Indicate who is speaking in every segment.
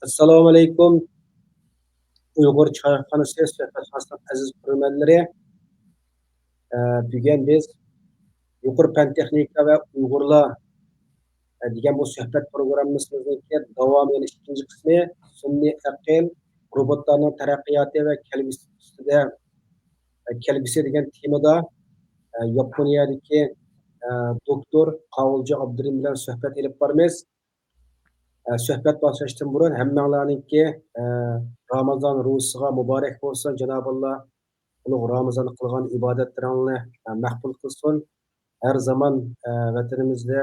Speaker 1: Assalomu alaykum. Uyg'ur choyxonasi suhbatxonasining aziz ko'ruvchilari. Bugun biz yuqori fan texnika va Uyg'urlar degan bu suhbat programmamizning davomining ikkinchi qismi sun'iy aql, robotlarning taraqqiyoti va kelgusi ustida kelgusi degan temada Yaponiyadagi doktor Qavulji Abdurim bilan suhbat olib boramiz. Suhbat boshlashdan burun hammanglarningki Ramazon ruziga muborak bo'lsin. Janoballoh ulug' Ramazon qilgan ibodatlaringni maqbul qilsin. Her zaman vatanimizda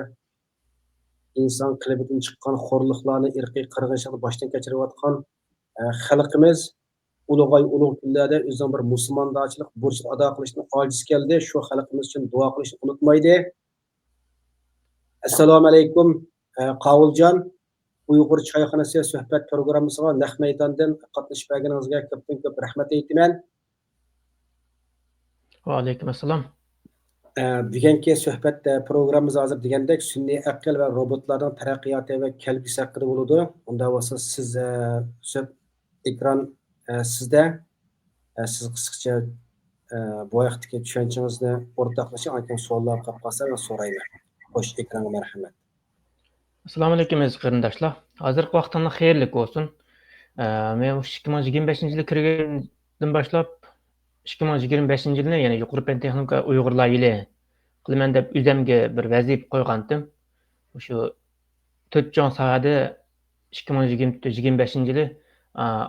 Speaker 1: inson qalbidan chiqqan xo'rliqlarni, irqiy qirg'inchilikni boshdan kechirayotgan xalqimiz ulug' kunlarda o'zining bir musulmonlarchilik burchini ado qilishni ojiz keldi. Shu xalqimiz uchun duo qilishni unutmaydi. Assalomu alaykum Qavuljon. Uyg'ur choyxonasi suhbat programmasiga naq maydondan qatnashib berganingizga ko'p rahmat aytaman.
Speaker 2: Va alaykum assalom.
Speaker 1: Bugungi suhbat programmamiz hozir degandek sun'iy aql va robotlarning taraqqiyoti va kelgusi haqida bo'ladi. Unda bo'lsa siz ekran sizda siz qisqacha bu vaqtdagi tushunchangizni o'rtoqlashib, akan savollar qolib qolsa men so'rayman. Xo'sh, ekranga marhamat.
Speaker 2: Assalomu alaykum aziz qarindoshlar. Hozirgi vaqtingiz xayrli bo'lsin. Men 2025-yilga kirgandan boshlab 2025-yilni, ya'ni yuqori fan texnika Uyg'urlar yili qilaman deb o'zimga bir vazifa qo'ygandim. O'sha 4 jon sohada 2025-yili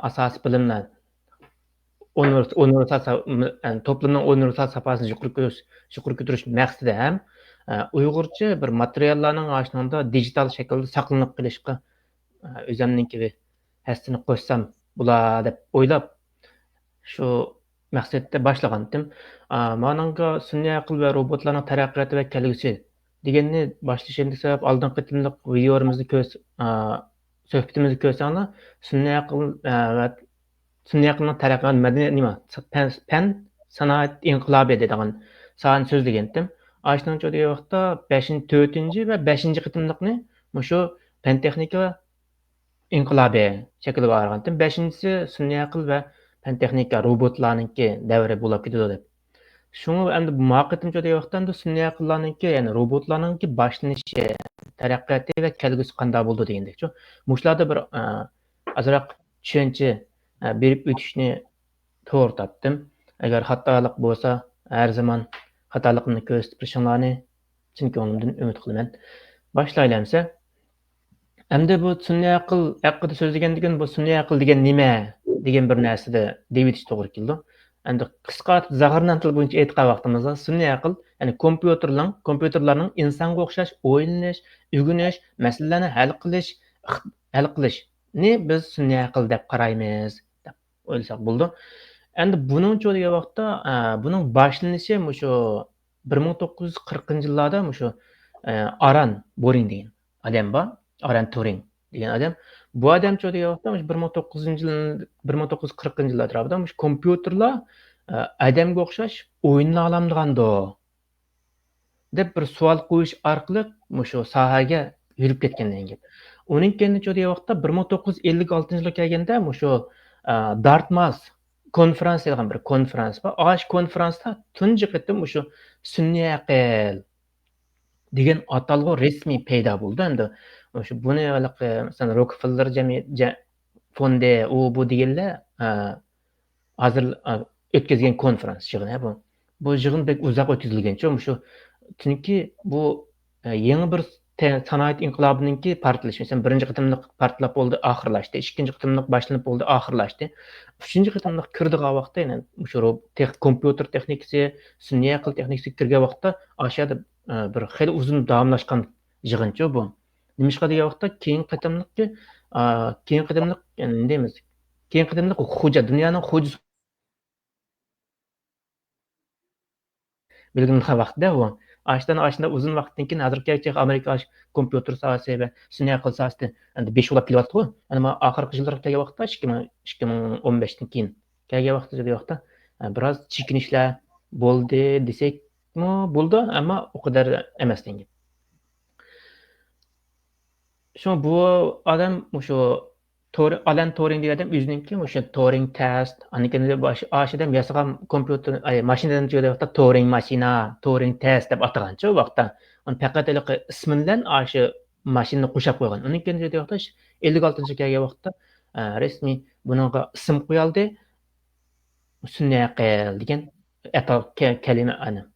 Speaker 2: asosiy bilimlar to'plamning universal safosini yuqori ko'tarish maqsadida ham Uyg'urcha bir materiallarning ashnonda digital shaklda saqlanib qolishga o'zimningki hastini qo'shsam bular deb o'ylab shu maqsadda boshlagandim. Menga sun'iy aql va robotlarning taraqqiyoti va kelgusi deganni boshlashimga sabab oldingi qitimliq videolarimizni suhbatimizni ko'rsanglar sun'iy aql va sun'iy aqlning taraqqiyoti nima fan sanoat inqilobi degan so'zni so'zlagandim. Aşınınca degan vaqtda 4-chi va 5-chi qitimliqni shu fan texnika inqilobi shaklida olgandim. 5-chisi sun'iy aql va fan texnika robotlarningki davri bo'lib ketadi deb. Shuni endi bu qitimcha degan vaqtda sun'iy aqllarningki, ya'ni robotlarningki boshlanishi, taraqqiyoti va kelgusi qanday bo'ldi degandek. Mushlarda bir azroq tushuncha berib o'tishni to'g'ri topdim. Agar xatolik bo'lsa, har zaman xatolikni ko'rsatib turishinglarni chin ko'nglimdan umid qilaman. Boshlaylamsa, endi bu sun'iy aql haqida so'zlagandan bu sun'iy aql degan nima degan bir narsada deb to'g'ri keldi. Endi qisqa zaharnan til bo'yicha aytgan vaqtimizda sun'iy aql, ya'ni kompyuterlarning insonga o'xshash o'ylanish, o'rganish, masalalarni hal qilishni biz sun'iy aql deb qaraymiz deb o'ylasak bo'ldi. Endi buning degan vaqtda buning boshlanishi shu 1940-yillarda shu Alan Turing degan odam bor. Alan Turing degan odam. Bu odam degan vaqtda 1940-yillar atrofida kompyuterlar odamga o'xshash o'yinni olamdigandi deb bir savol qo'yish orqali shu sohaga yurib ketgandan keyin. Uning keyin degan vaqtda 1956-yilga kelganda shu Dartmouth konferensiya degan bir konferens bor. Osh konferensda tunji qitim shu sun'iy aql degan atalg'u rasmiy paydo bo'ldi. Endi shu buni masalan Rockefeller jamiyat fondi bu deganlar hozir o'tkazgan konferens yig'ini bu. Bu yig'in bek uzoq o'tkazilgan. Shu chunki bu yangi bir sanoat inqilobininki portlashi. Masalan, birinchi qitimliq portlab bo'ldi, oxirlashdi. Ikkinchi qitimliq boshlanib bo'ldi, oxirlashdi. Uchinchi qitimliq kirdigan vaqtda, ya'ni shu kompyuter texnikasi, sun'iy aql texnikasi kirgan vaqtda aşağıda bir xeyli uzun davomlashgan yig'inchi bu. Nimishqa degan vaqtda keyin qitimliq ya'ni deymiz. Keyin qitimliq dunyoning xo'jasi bilgan vaqtda bu Aşağıda uzun vaqtdan keyin hozirgi Amerika kompyuter sohasi va sun'iy aql sohasida endi 5 yillab kelyapti-ku. Endi oxirgi yillarda kelgan vaqtda 2015dan keyin kelgan vaqtda degan vaqtda biroz chekinishlar bo'ldi desakmi bo'ldi, ammo u qadar emas degan. Shu bu odam shu Alan Turing degan adam o'zininki o'sha Turing test, anikini aşıdan yasagan kompyuter, mashinadan jo'da Turing mashina, Turing test deb atagancha o vaqtda. Uni faqat ismi bilan aşı mashinani qo'shib qo'ygan. Uninkin jo'da 56-yilga kelgan vaqtda rasmiy buningga ism qo'yildi. Sunniy aql degan kalima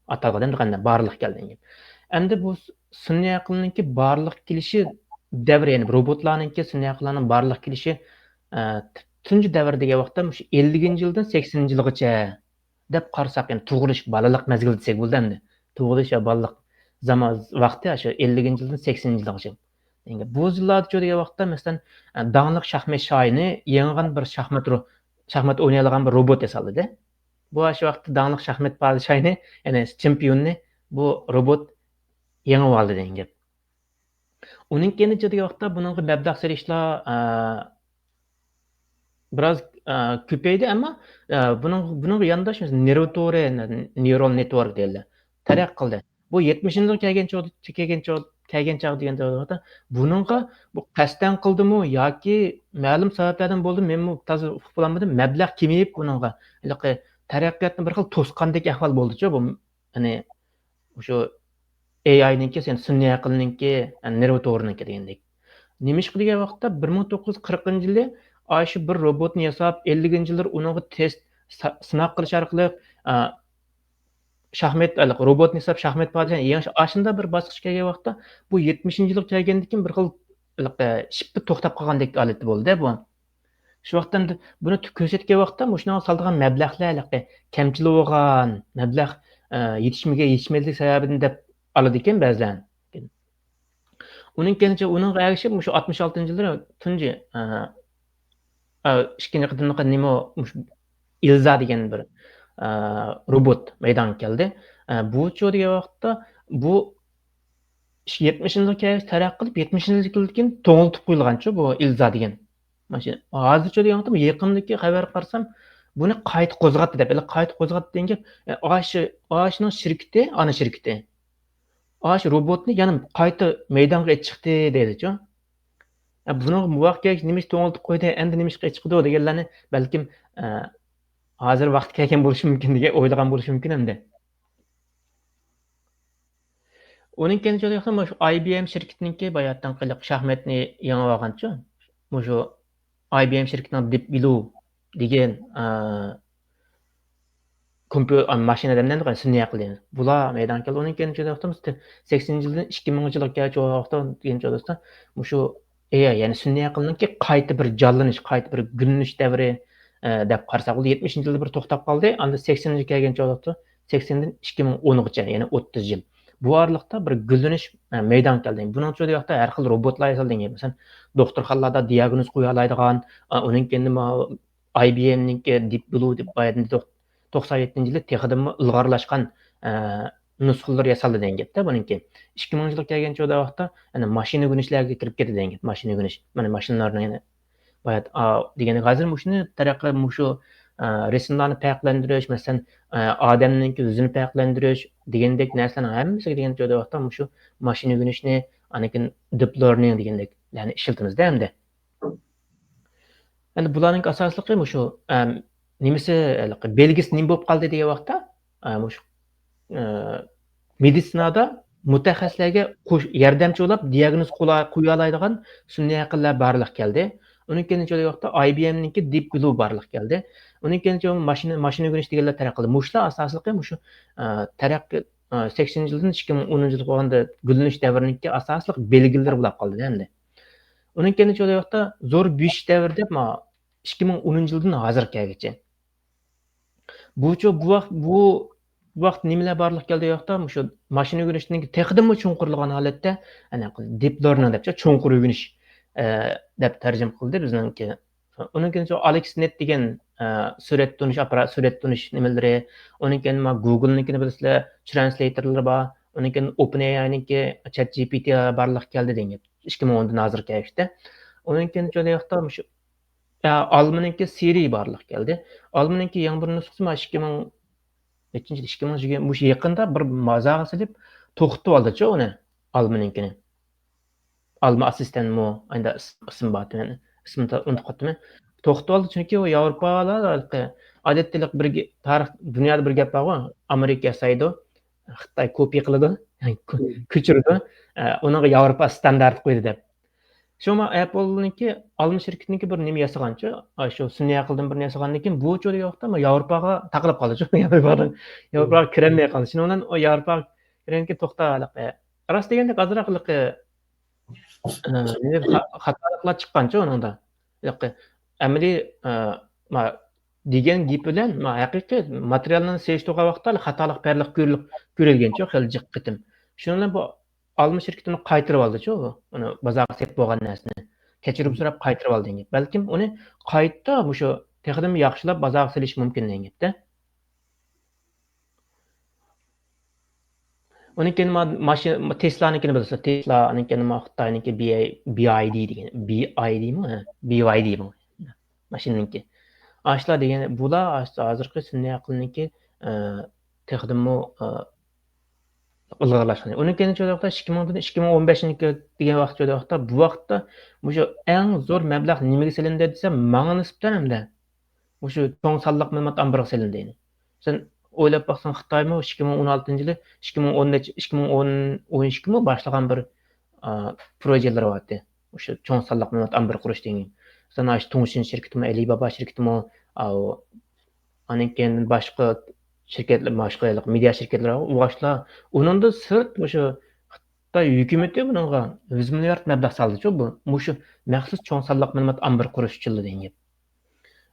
Speaker 2: atalgan deganda barliq keldi. Endi bu sunniy aqlninki barliq kelishi davri, ya'ni robotlarninki sunniy aqllarning barliq kelishi tunji davr degan vaqtda 50-yildan 80-yilgacha deb qarasak, ya'ni tug'ilish balaliq mezgili desak bo'ladi endi. Tug'ilish va balaliq zaman vaqti shu 50-yildan 80-yilgacha. Yani bu yillarda degan vaqtda masalan dangliq shaxmat shoyini yangigan bir shaxmat o'ynaydigan bir robot yasaldi. Bu shu vaqtda dangliq shaxmat podshoyini, ya'ni chempionni bu robot yengib oldi degan gap. Uning keyingi degan vaqtda buning mablag' serishlar biroz ko'paydi, ammo buning yanida shu neural network deyiladi. Taraq qildi. Bu 70-yilga kelgan chog' deganda buningga bu qasddan qildimi yoki ma'lum sabablardan bo'ldi, men bu toza uqib bo'lmadim, mablag' kemayib buningga taraqqiyotni bir xil to'sqandek ahvol bo'ldi-ku bu, ya'ni o'sha AI'ninki, sen sunniy aqlninki, neurotorniki degandek. Nimish degan vaqtda 1940-yili shu bir robotni yasab, 50-yillar uningga test sinab qilish orqali shaxmat robotni yasab shaxmat podshoyini yangi ashunda bir bosqich kelgan vaqtda bu 70-yilga kelgandan keyin bir xil shippi to'xtab qolgandek holat bo'ldi bu. Shu vaqtdan buni ko'rsatgan vaqtda shunga soldigan mablag'lar kamchilik bo'lgan, mablag' yetishmaylik sababidan deb oladi ekan ba'zan. Uning keyincha uning erishib shu 66-yillar tunji ikkinchi qadamda nima Ilza degan bir robot maydonga keldi. Bu degan vaqtda bu 70-yilga taraqqi qilib 70-yilga keyin to'ngiltib qo'yilgancha bu Ilza degan mashina. Hozircha degan vaqtda yaqindagi xabar qarsam buni qayta qo'zg'atdi deb, qayta qo'zg'atdi degan gap, ashning shirkati, ana shirkati. Ash robotni yana qayta maydonga chiqdi deydi-ku. Buni muvaqqat nima to'ngiltib qo'ydi, endi nima ishga chiqdi deganlarni balkim hozir vaqt kelgan bo'lishi mumkin degan o'ylagan bo'lishi mumkin endi. Uning keyingi joyda shu IBM shirkatininki bayatdan qiliq shaxmatni yengib olgancha, shu IBM shirkatining Deep Blue degan kompyuter mashinalardan sunniy aql deymiz. Bular maydonga keldi. Uning keyingi joyda 80-yildan 2000-yilgacha vaqtda degan joyda shu ya'ni sunniy aqlninki qayta bir jonlanish, qayta bir gullanish davri deb qarasak, u 70-yilda bir to'xtab qoldi. Endi 80-ga kelgan joyda 80dan 2010gacha, ya'ni 30 yil. Bu oraliqda bir gullanish maydonga keldi. Buning uchun vaqtda har xil robotlar yasalgan. Masalan, doktorxonalarda diagnoz qo'ya oladigan, uning keyin IBM'ninki Deep Blue deb qo'yadi. 97-yilda texnikada ilg'orlashgan nusxalar yasaldi degan gapda buningki. 2000-yilga kelgan joyda vaqtda yana mashina o'rganishlarga kirib ketdi degan gap. Mashina o'rganish, mana mashinalarni yana bayat degani hozir shuni taraqqi shu rasmlarni farqlantirish, masalan, odamning o'zini farqlantirish degandek narsalarning hammasiga degan joyda vaqtda shu mashina o'rganishni, anikin deep learning degandek, ya'ni ishlatamizda endi. Endi bularning asosligi shu nimasi belgisi nima bo'lib qoldi degan vaqtda shu meditsinada mutaxassislarga yordamchi bo'lib diagnoz qo'ya oladigan sunniy aqllar barliq keldi. Uning keyingi vaqtda IBM'ninki Deep Blue barliq keldi. Uning keyingi mashina o'rganish deganlar taraqqi qildi. Mushlar asosligi shu taraqqi 80-yildan 2010-yilga bo'lganda gullanish davrininki asosliq belgilari bo'lib qoldi endi. Uning keyingi vaqtda zo'r büyüyüş davri deb 2010-yildan hozirgacha. Bu vaqt nimalar barliq keldi yoqda shu mashina o'rganishning texnikada cho'nqurlagan holatda ana deep learning deb cho'nqur o'rganish deb tarjima qildi bizningki. Uning keyin AlexNet degan surat tunish nimalari, uning keyin Google'ninkini bilasizlar, translatorlar bor, uning keyin OpenAI'ninki ChatGPT barliq keldi degan. 2010dan hozirgacha. Uning keyin yoqda shu Almanınki Siri barliq keldi. Almanınki yangi bir nusxasi 2020 bu yaqinda bir mazağa silib to'xtatib oldi-chi uni Almanınkini. Alma assistent mu, endi ism bor, ismini unutib qoldim. To'xtab oldi chunki u Yevropalar odatdalik bir tarix dunyoda bir gap bor, Amerika yasaydi, Xitoy kopiya qiladi, ko'chirdi, uning Yevropa standart qo'ydi deb. Şoma Apple'niki alma şirketniki bir nima yasagancha, shu sun'iy aqldan bir yasagandan keyin bu cho'da yo'qda, ama Yevropaga taqilib qoldi. Yevropaga kirolmay qoldi. Shuning bilan o Yevropaga kirganki to'xtalib. Rost deganda azroqliq xatoliklar chiqqancha uningda. Amaliy ma degan gap bilan haqiqiy materiallarni seyishtirgan vaqtda xatolik barliq ko'rilgancha xil jiq qitim. Shuning bilan bu alma şirketini qaytarib oldi-chu, uni bozorga setib bo'lgan narsani. Kechirim so'rab qaytarib oldi degan. Balkim uni qayta shu texnik yaxshilab bozorga selish mumkin degan-da. Uniki mashina Tesla'nikini bilasiz. Tesla'niki nima Xitoyniki BYD degan. BYDmi? BYD bu. Mashinaniki. Ashlar degan bular hozirgi sun'iy aqlniki texnik ilg'orlashgan. Uni keyin cho'da 2015 degan vaqt cho'da vaqtda bu vaqtda o'sha eng zo'r mablag' nimaga silindi desam, menga nisbatan hamda o'sha cho'ng sonliq ma'lumot ombiriga silindi. Sen o'ylab baqsan Xitoymi 2016-yili 2012 mi boshlagan bir proyektlar vardı. O'sha cho'ng sonliq ma'lumot ombir qurish degan. Sen ash Tongshin shirkatimi, Alibaba shirkatimi, aning keyin boshqa şirketler, başka media şirketler ulaşla. Onun da sırt şu Xitoy hükümeti bununla 100 milyard mablag' saldı bu. Muşu maxsus cho'ng sonliq ma'lumot ombir qurish uchun degan.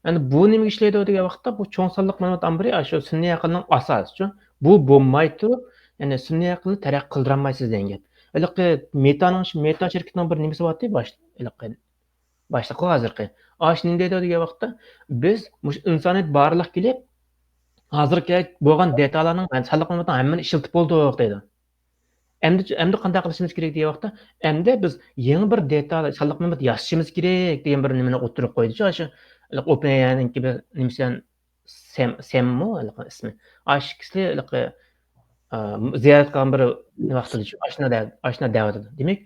Speaker 2: Endi bu nima ishlaydi degan vaqtda bu cho'ng sonliq ma'lumot ombiri shu sun'iy aqlning asosi. Bu bo'lmay turib, ya'ni sun'iy aqlni taraqqiy qildirolmaysiz degan. Meta shirkatining bir nimasi bordi boshliqi hozirgi. Nima deydi degan vaqtda biz mush insoniyat barliq kelib hozir kerak bo'lgan datalarning sonliq ma'lumotni hammani ishlatib bo'ldik deydi. Endi qanday qilishimiz kerak degan vaqtda, endi biz yangi bir data sonliq ma'lumot yozishimiz kerak degan bir nimani o'tirib qo'ydi. Shu OpenAI'ningki bir nimasidan Sammo ismi. Ikisi ziyorat qilgan bir vaqtida ashuna da'vat edi. Demak,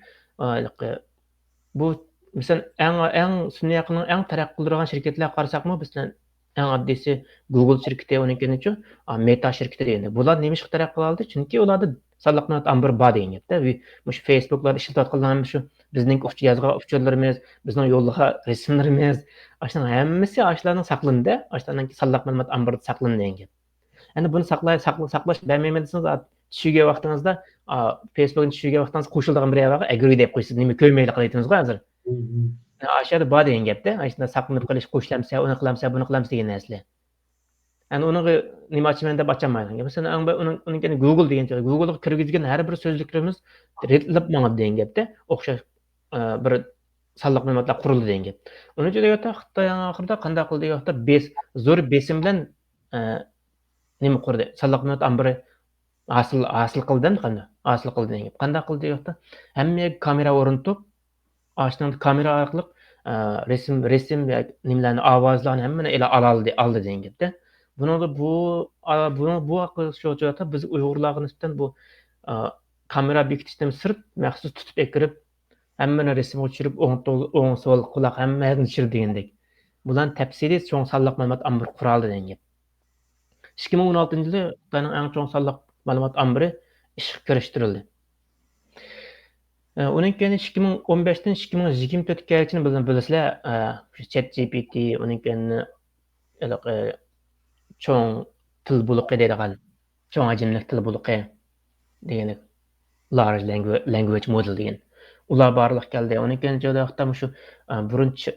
Speaker 2: bu misol eng sun'iy aqlning eng taraqqi qildirgan shirkatlarga qarasaqmi, bizdan eng oddiysi Google şirketi, onunki Meta şirketi deyildi. Bular nima ish taraqqi qildi? Chunki ularda sonliq ma'lumot ombir bor degan gapda. Mush Facebook'lar ishlatayotgan shu bizning yozgan uchurlarimiz, bizning yo'llagan rasmlarimiz, ashuna hammasi ashlarning saqlandi, ashlarning sonliq ma'lumot ombirida saqlandi degan gap. Endi buni saqlash bermayman desangiz, tushiga vaqtingizda Facebook'ning tushiga vaqtingizda qo'shiladigan bir yo'q, agree deb qo'ysiz, nima ko'rmaylik qilayotimiz hozir. Aşağıda bor degan gapda, ashuna saqlanib qilish, qo'shilamsa, uni qilamsa, buni qilamsa degan narsalar. Yani onu nima açmayman deb açamayman. Mesela uning Google degan joy, Google'ga kirgizgan har bir so'zliklarimiz retlab mangib degan gapda, o'xshash bir sonliq ma'lumotlar qurildi degan gap. Uni joyda Xitoy oxirida qanday qildi yo'qda zo'r besim bilan nima qurdi? Sonliq ma'lumot ombiri hosil qildi qanday? Hosil qildi degan gap. Qanday qildi yo'qda? Hamma kamera o'rnatib, ashunday kamera orqali resim nimalarni, ovozlarni hammani oldi degan gapda. Bu aql shu joyda biz Uyg'urlarga nisbatan bu kamera bekitishdan sırt maxsus tutib ekirib, hammani resim o'chirib, o'ng so'l quloq hammasini tushirib degandek. Bularni tafsiliy cho'ng sonliq ma'lumot ombir quroldi degan gap. 2016-yilda Xitoyning eng cho'ng sonliq ma'lumot ombiri ishga kirishtirildi. Uning keyin 2015dan 2024 kelishini bilasizlar, ChatGPT, uning keyin cho'ng til buluqi deydigan, cho'ng hajmli til buluqi degan, large language model degan. Ular barliq keldi. Uning keyin joyda shu birinchi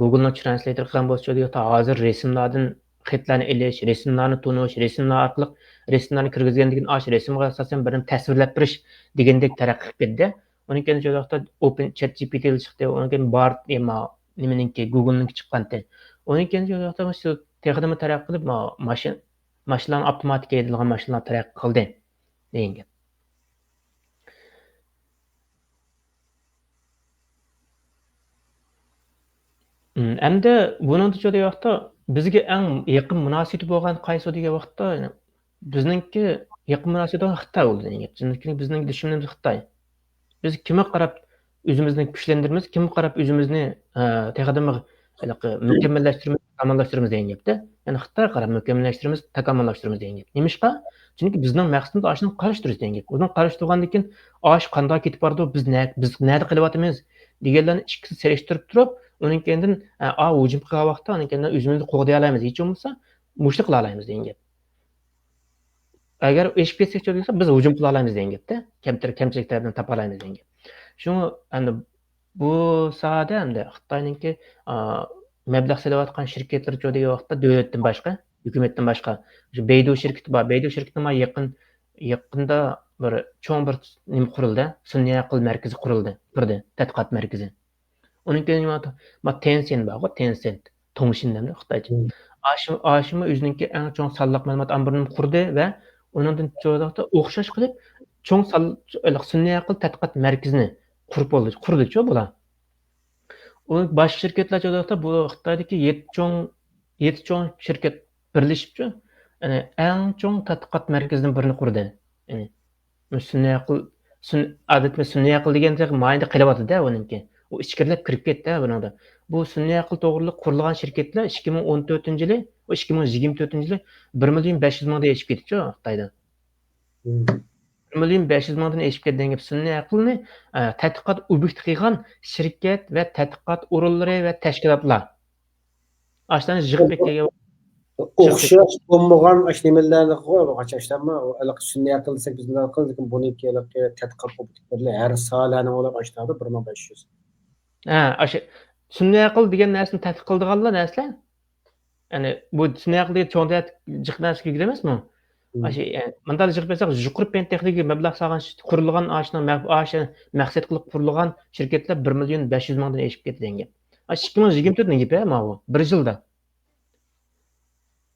Speaker 2: Google'ning translator qilgan bo'lsa, hozir rasmlardan xatlarni elish, rasmlarni tunish, rasmlar orqali rasmlarni kirgizgandan keyin rasmga asosan bir tasvirlab berish degandek taraqqi qildi. Uning keyin joyda Open ChatGPT chiqdi. Uning keyin Bard nimaningki Google'ning chiqqandi. Uning keyin joyda shu texnik taraqqi qilib mashinalarni avtomatik haydalgan mashinalar taraqqi qildi degan gap. Endi buning joyda vaqtda bizga eng yaqin munosabati bo'lgan qaysi degan vaqtda bizningki yaqin munosabati Xitoy bo'ldi degan gap. Chunki bizning dushmanimiz Xitoy. Biz kimga qarab özümüzni güçlendirimiz, kim qarab özümüzni texadımı mükemmelleştirimiz, takamollaştırimiz degan gapda. Yani Xitoy qarab mükemmelleştirimiz, takamollaştırimiz degan gap. Nimishqa? Chunki bizning maqsadimiz ashuni qarashtirish degan gap. Uni qarashtirgandan keyin ash qanday ketib bordi, biz nada qilyapmiz deganlarni ikkisi selishtirib turib, uning keyin hujum qilgan vaqtda uning keyin o'zimizni qo'g'day olamiz. Hech bo'lmasa mushlik qila olamiz degan gap. Agar eshib ketsak desa biz hujum qila olamiz degan gapda. Kamchiliklardan topa olamiz degan gap. Shuni endi bu sohada endi Xitoyningki mablag' solayotgan shirkatlar degan vaqtda davlatdan boshqa, hukumatdan boshqa shu Beidu shirkati bor. Beidu shirkati yaqinda bir cho'ng bir nima qurildi, sun'iy aql markazi qurildi, tadqiqot markazi. Uning keyin Tencent bor, Tencent, Tongshin demdi Xitoycha. Ashimi o'zininki eng cho'ng sonliq ma'lumot omburini qurdi va uningdan cho'g'da o'xshash qilib cho'ng sun'iy aql tadqiqot markazini qurdi-ku bular. U boshqa shirkatlar cho'g'da bu Xitoydagi 7 cho'ng shirkat birlashibchi, ya'ni eng cho'ng tadqiqot markazidan birini qurdi. Ya'ni sun'iy aql deganda mayda qilyapti-da uningki. U ichkirilib kirib ketdi buningda. Bu sun'iy aql to'g'riliq qurilgan shirkatlar 2014-yili va 2024-yili 1,5 million eshib ketdi Xitoyda. 1,5 million eshib ketgan gap sun'iy aqlni tadqiqot obyekti qilgan shirkat va tadqiqot o'rinlari va tashkilotlar. Ashdan yig'ib
Speaker 1: o'xshash bo'lmagan nimalarni qo'yib sun'iy aql desak biz nima qildik, buniki tadqiqot obyektlari har sohani olib ochdi 1500.
Speaker 2: O'sha sun'iy aql degan narsani tadqiq qiladiganlar narsalar. Ya'ni bu sun'iy aql degan cho'ngda jiqnashga kirmasmi? O'sha mental jiqib bersak, yuqori pen texnika mablag' solgan qurilgan maqsad qilib qurilgan shirkatlar 1,5 million eshib ketdi degan. 2024 gapi ma bu 1 yilda.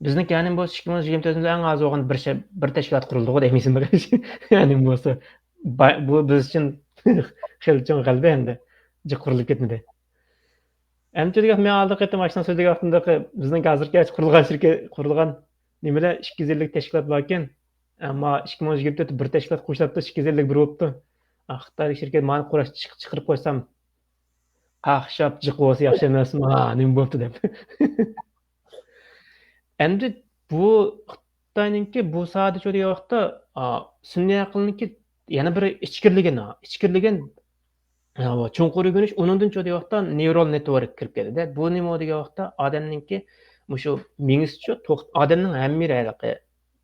Speaker 2: Bizning ya'ni bu 2024-da eng az bo'lgan bir tashkilot qurildi deymisin bagash. Ya'ni bu biz uchun xil cho'ng g'alaba endi. Qurilib ketmadi. Endi men oldi qayta mashina so'zlagan vaqtimda bizning hozirgi qurilgan nimalar 250 tashkilot bor ekan. Ammo 2024 bir tashkilot qo'shilibdi, 250 bir bo'libdi. Xitoylik shirkat meni qurash chiqarib qo'ysam qaqshab jiqvosi yaxshi emasmi? Nima bo'libdi deb. Endi bu Xitoyningki bu sohada degan vaqtda sun'iy aqlniki yana bir ichkirligan cho'nqur o'rganish uningdan degan vaqtda neural network kirib keladi. Bu nima degan vaqtda odamningki shu mingizchi odamning hammasi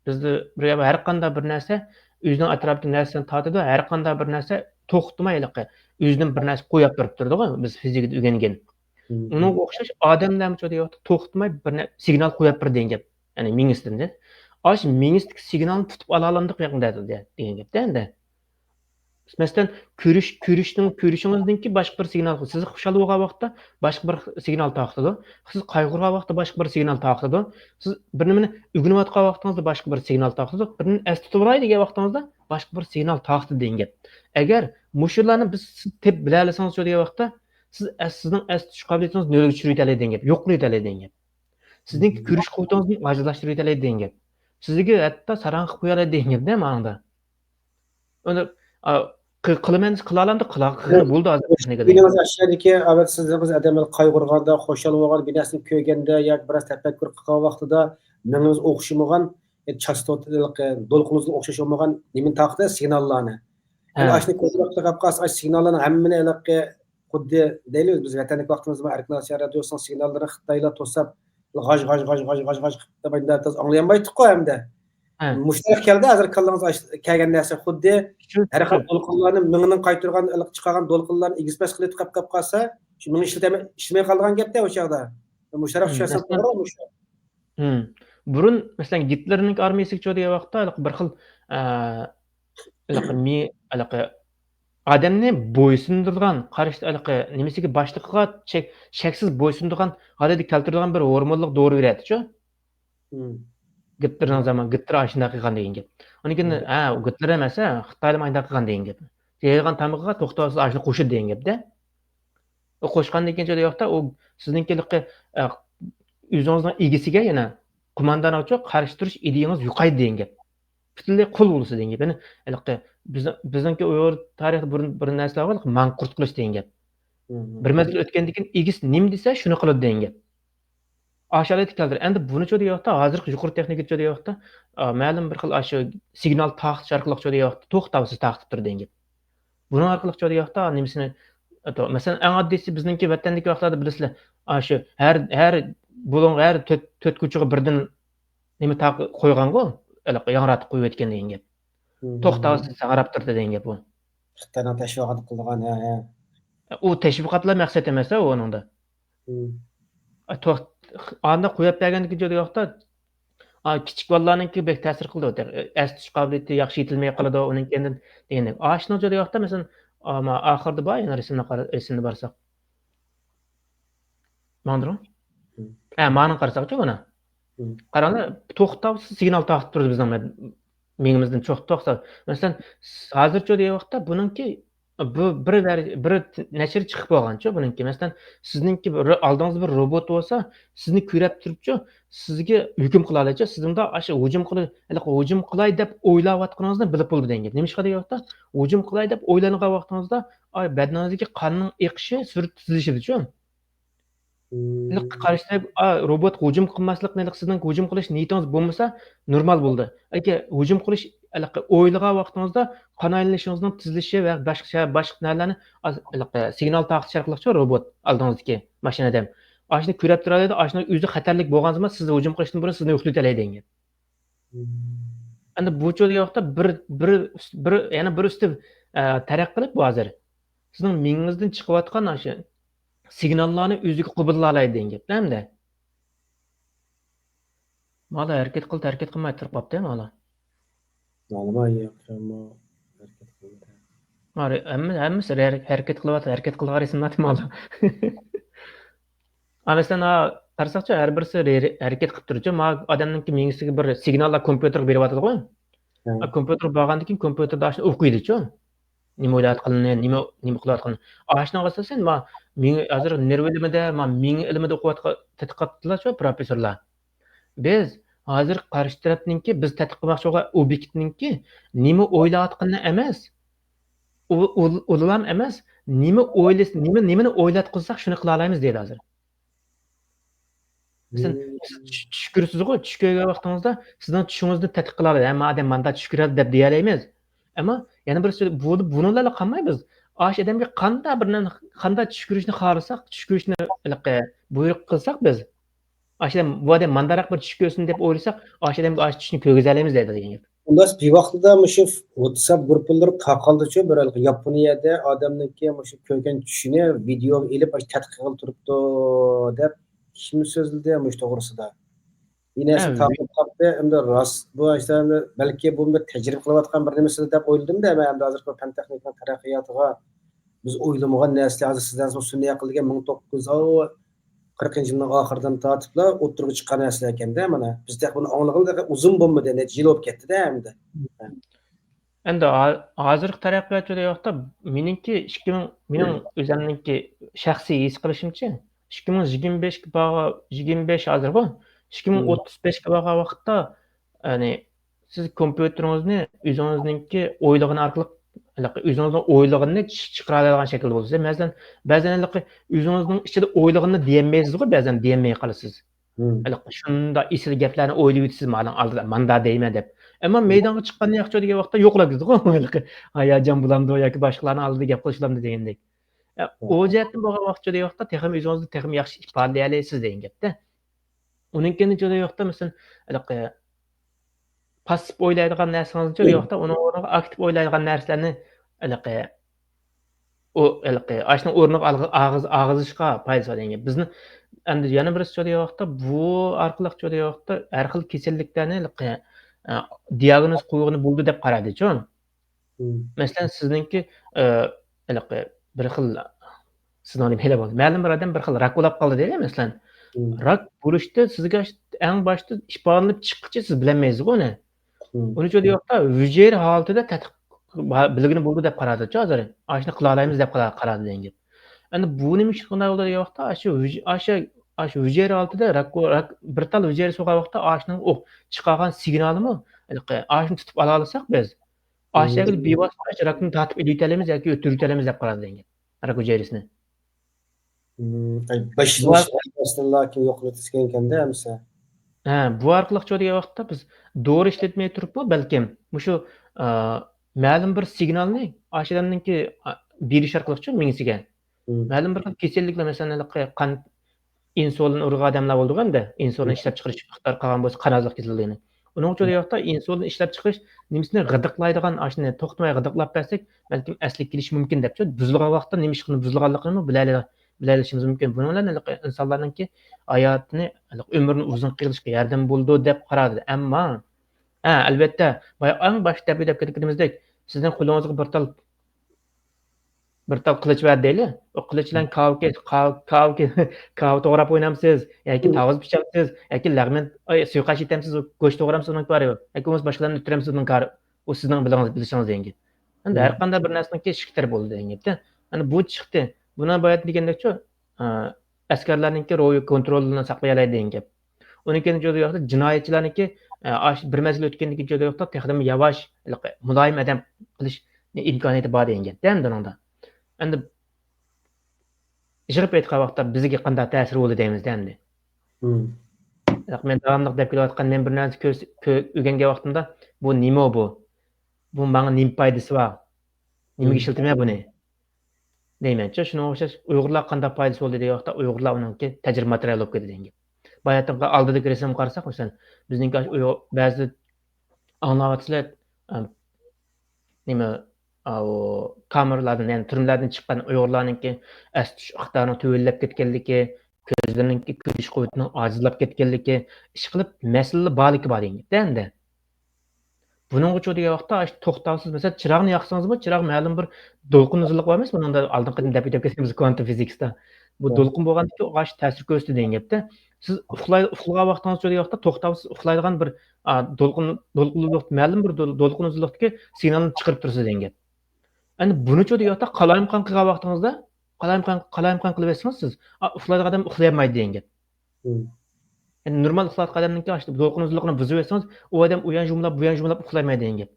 Speaker 2: bizda har qanday bir narsa o'zining atrofidagi narsani tortadi, har qanday bir narsa to'xtamayliqi o'zining bir narsa qo'yib turib turdi-ku biz fizikada o'rgangan. Unga o'xshash odamlar degan vaqtda to'xtamay bir signal qo'yib bir degan gap. Ya'ni mingizda. Ash mingizdik signalni tutib ola oldik degan gapda endi. Masalan, ko'rishingizningki boshqa bir signal. Siz xushal bo'lgan vaqtda boshqa bir signal taqtidi. Siz qayg'urgan vaqtda boshqa bir signal taqtidi. Siz bir nimani o'rganayotgan vaqtingizda boshqa bir signal taqtidi. Birini esda tutib degan vaqtingizda boshqa bir signal taqtidi degan gap. Agar mushularni biz tep bila olsangiz degan vaqtda sizning esda tutish qobiliyatingizni nolga tushirib degan gap. Yo'qlayib degan gap. Sizning ko'rish qo'ytingizni ajralashtirib degan gap. Sizga hatto sarang qilib qo'yadi degan gapda ma'noda. Uni qilamiz qilalamdi bo'ldi hozir
Speaker 1: ashadiki avval siz odamlar qayg'urganda xo'shal bo'lgan bir narsani ko'rganda yoki biroz tafakkur qilgan vaqtida mingimiz o'xshamagan chastotalik to'lqinimizga o'xshash olmagan nima taqdi signallarni ashni ko'proq qilib qolsa signallarni hammani xuddi deymiz biz vatandagi vaqtimizda Arknasiya radiosining signallari Xitoylar to'sab g'aj qilib anglamaydi-ku hamda mushtarak keldi hozir kallangiz kelgan narsa xuddi har xil to'lqinlarni mingini qaytirgan chiqargan to'lqinlarni egizmas qilib qilib qolsa shu ming ishlamay qolgan gapda o'sha yerda mushtarak tushasa to'g'rimi shu
Speaker 2: burun masalan Gitlerning armiyasiga degan vaqtda bir xil odamni bo'ysundirgan qarashda nimasiga boshliqqa shaksiz bo'ysundirgan odamni keltiradigan bir hormonlik dori beradi-ku. Gitlerning zaman Gitler ashunda qilgan degan gap. Uning keyin Gitler emas, Xitoylar mayda qilgan degan gap. Yeygan tamig'iga to'xtovsiz ashni qo'shib degan gapda. U qo'shgandan keyin joyda yo'qda u sizninkiligi o'zingizning egisiga yana qo'mondon uchun qarshi turish ideyangiz yo'qaydi degan gap. butunlay qul bo'lsa degan gap. Ya'ni bizningki Uyg'ur tarixida bir narsa bor, manqurt qilish degan gap. Bir mazgil o'tgandan keyin egis nim desa shuni qiladi degan gap. Aşağıda keldir. Endi buni cho'da yoqda hozirgi yuqori texnika cho'da yoqda ma'lum bir xil shu signal taxt orqali cho'da yoqda to'xtavsiz taqtib tur degan gap. Buni orqali cho'da yoqda nimasini masalan eng oddiysi bizningki vatandagi vaqtlarda bilasizlar shu har bulung har to'rt ko'chaga birdan nima qo'ygan-ku, yangratib qo'yib o'tgan degan gap. To'xtavsiz qarab turdi degan gap bu.
Speaker 1: Xitoyning tashviqot qilgan
Speaker 2: U tashviqotlar maqsad emas u uningda. Anda qo'yib bergandan keyin yoqda kichik bolalarningki bek ta'sir qildi. Estish qobiliyati yaxshi yetilmay qoladi uning keyin degandek. Ashno joyda yoqda masalan oxirida bor yana rasmni barsak. Mandro? Ma'ni qarasak-chi buni. Qaranglar, to'xtavsiz signal taqib turdi bizning mingimizdan cho'q to'xtab. Masalan, hozir joyda yoqda buningki bu bir nashr chiqib bo'lgancha buningki masalan sizningki oldingizda bir robot bo'lsa sizni ko'rib turibchi sizga hukm qila oladi sizda shu hujum qilay deb o'ylayotganingizni bilib bo'ldi degan gap. Nima ishqa yoqda hujum qilay deb o'ylangan vaqtingizda badanazdagi qonning eqishi surat tuzilishidi-chu. Qarashda robot hujum qilmaslikni sizning hujum qilish niyatingiz bo'lmasa normal bo'ldi. Agar hujum qilish o'ylagan vaqtingizda qon aylanishingizning tizilishi va boshqa narsalarni signal taqish orqali robot oldingizdagi mashinada ashni ko'rib turadi, ashni o'zi xatarlik bo'lgan zaman sizni hujum qilishdan burun sizni yo'qlay degan. Endi bu cho'da yoqda bir yana bir usti taraq qilib bu hozir sizning mingingizdan chiqayotgan shu signallarni o'ziga qabullolay degan gap, hamda. Mana harakat qilmay turib qopdi, mana. Hammasi harakat qilyapti, harakat qilg'arisizmi mana. Masalan, qarsaqcha har birisi harakat qilib turchi, ma odamningki mingisiga bir signallar kompyuterga beryapti-ku. Kompyuter bo'lgandan keyin kompyuterda ashni o'qiydi-chu. Nima o'ylayotganini, nima qilayotganini. Ashnaga asosan ma ming hozir nerv ilmida, ming ilmida o'qiyotgan tadqiqotchilar-chu professorlar. Biz hozir qarshi tarafningki biz tadqiq qilmoqchi bo'lgan obyektningki nima o'ylayotganini emas, ular emas, nimani o'ylatqizsak shuni qila olamiz deydi hozir. Siz tush ko'rasiz-ku, tush ko'rgan vaqtingizda sizning tushingizni tadqiq qila oladi. Hamma odam menda tush ko'radi deb deya olmaymiz. Ammo yana bir bunilarga qolmaymiz. Ash odamga qanday tush ko'rishni xohlasak, tush ko'rishni buyruq qilsak biz Aşağıdan bu adam mandarak bir tush ko'rsin deb o'ylasak, aşağıdan ash tushni ko'rgiza olamiz deydi degan gap.
Speaker 1: Undas bir vaqtida shu WhatsApp grupalari qaqaldi-chu, bir Yaponiyada odamniki shu ko'rgan tushini video elib tadqiq qilib turibdi deb kim so'zladi shu to'g'risida. Yine taqib qapti, endi rost bu aslında balki bu bir tajriba qilayotgan bir narsa deb o'yladim-da, men hozir fan texnika taraqqiyotiga biz o'ylamagan narsa hozir sizdan so'ng sunniy qilgan 1940-yilning oxiridan tortibla o'tirib chiqqan narsa ekanda, mana bizda buni anglaganda uzun bo'lmadi, yil o'tib ketdi-da endi.
Speaker 2: Endi hozirgi taraqqiyotda yo'qda meningki mening o'zimningki shaxsiy his qilishimcha 2025 hozir bu 2035 ga borgan vaqtda ya'ni siz kompyuteringizni o'zingizningki o'ylag'ini orqali o'zingizning o'ylag'ini chiqara oladigan shaklda bo'lsa, masalan, ba'zan o'zingizning ichida o'ylag'ini deyolmaysiz-ku, ba'zan deyolmay qolasiz. Shunda isli gaplarni o'ylab yursiz, manda deyman deb. Ammo maydonga chiqqanda yaxshi degan vaqtda yo'qlagizdi-ku, hayajon bulamdi yoki boshqalarning oldida gap qilishlamdi degandek. O jihatdan bo'lgan vaqtda yo'qda texnik o'zingizni texnik yaxshi ifodalay olasiz degan gapda. Uninkin joyda yo'qda masalan, passiv o'ylaydigan narsangiz yo'qda, uni o'rniga aktiv o'ylaydigan narsalarni ashni o'rniga og'izishga foydasi degan. Bizni endi yana bir joyda yo'qda bu orqali joyda yo'qda har xil kasalliklarni diagnoz qo'yishni bo'ldi deb qaradi-chu. Masalan, sizningki bir xil sinonim hela bo'ldi. Ma'lum bir odam bir xil rak bo'lib qoldi deydi, masalan. Rak bo'lishda sizga eng boshda ifodalanib chiqqicha siz bilmaysiz-ku uni. Uni joyda yo'qda hujayra holatida bilgini bo'ldi deb qaradi-chu hozir. Ashni qila olamiz deb qaradi degan gap. Endi bu nima ish qilgan bo'ldi yo'qda shu hujayra holatida rak bir tal hujayra so'g'an vaqtda ashning chiqargan signalimi Aşını tutup ala alsak biz, aşağıya bevosita rakını tatip editelemiz yoki o'tiritelemiz deb qaradi degan. Rak hujayrasini.
Speaker 1: Başını aslında ki yok etken de emse.
Speaker 2: Bu orqali degan vaqtda biz doğru ishlatmay turibmi, balkim shu ma'lum bir signalni ashadamninki berish orqali mingisiga ma'lum bir kasalliklar, masalan, qon insulin urgan odamlar bo'ldi-da, insulin ishlab chiqarish miqdori qolgan bo'lsa, qanozliq kasalligini. Uning uchun degan vaqtda insulin ishlab chiqarish nimasini g'idiqlaydigan ashuni to'xtamay g'idiqlab bersak, balkim asli kelishi mumkin deb buzilgan vaqtda nima ish qilib buzilganligini bilishimiz mumkin. Buning bilan insonlarningki hayotini, umrini uzun qilishga yordam bo'ldi deb qaradi. Ammo albatta, eng boshda deb ketganimizdek, sizning qo'lingizga bir tal qilich var deyli. O qilich bilan kav to'g'rab o'ynamsiz, yoki tavuz pichamsiz, yoki lag'ment suyqash etamsiz, go'sht to'g'ramsiz, uning bari yo'q. Yoki o'z boshqalarni o'tiramsiz, uning kari. U sizning bilishingiz dengi. Endi har qanday bir narsaniki shiktar bo'ldi dengda. Ana bu chiqdi. Buna bayat degandekchi, askarlarningki ro'yi kontrolini saqlayoladi degan gap. Uningki joyda yo'qda jinoyatchilarniki bir mazgil o'tgandan keyin joyda yo'qda texnik yavash, muloyim adam qilish imkoniyati bor degan gap. Endi endi ijrib aytgan vaqtda bizga qanday ta'sir bo'ldi deymiz endi. Men davomli deb kelayotgan men bir narsa o'rgangan vaqtimda bu nima bu? Bu menga nima foydasi bor? Nimaga ishlatmayman buni? Deyman-chi, shuna o'xshash Uyg'urlar qanday foydasi bo'ldi degan vaqtda Uyg'urlar uningki tajriba material olib keldi degan. Bayatdan oldidagi resim qarasak, masalan, bizning ba'zi anglavatlar nima kameralardan, ya'ni turmlardan chiqqan Uyg'urlarningki astish iqtidorini tuvillab ketganligi, ko'zlarininki ko'rish quvvatini ojizlab ketganligi, ish qilib masala borligi bor endi. Buning uchun degan vaqtda to'xtovsiz, masalan, chiroqni yoqsangiz, chiroq ma'lum bir to'lqin uzunlik bor emas, bunda oldingi deb ketganmiz kvantum fizikasida. Bu to'lqin bo'lganda o'g'ash ta'sir ko'rsatdi degan gapda. Siz uxlagan vaqtingiz degan vaqtda to'xtovsiz uxlaydigan bir to'lqinlik ma'lum bir to'lqin uzunlikdagi signalni chiqarib tursiz degan gap. Endi buni degan vaqtda qalayimqon qilgan vaqtingizda qalayimqon qilib etsangiz, siz uxlaydigan odam uxlayolmaydi degan gap. Endi normal uxlaydigan odamningki to'lqin uzunligini buzib etsangiz, u odam u yon jumlab, bu yon jumlab uxlayolmaydi degan gap.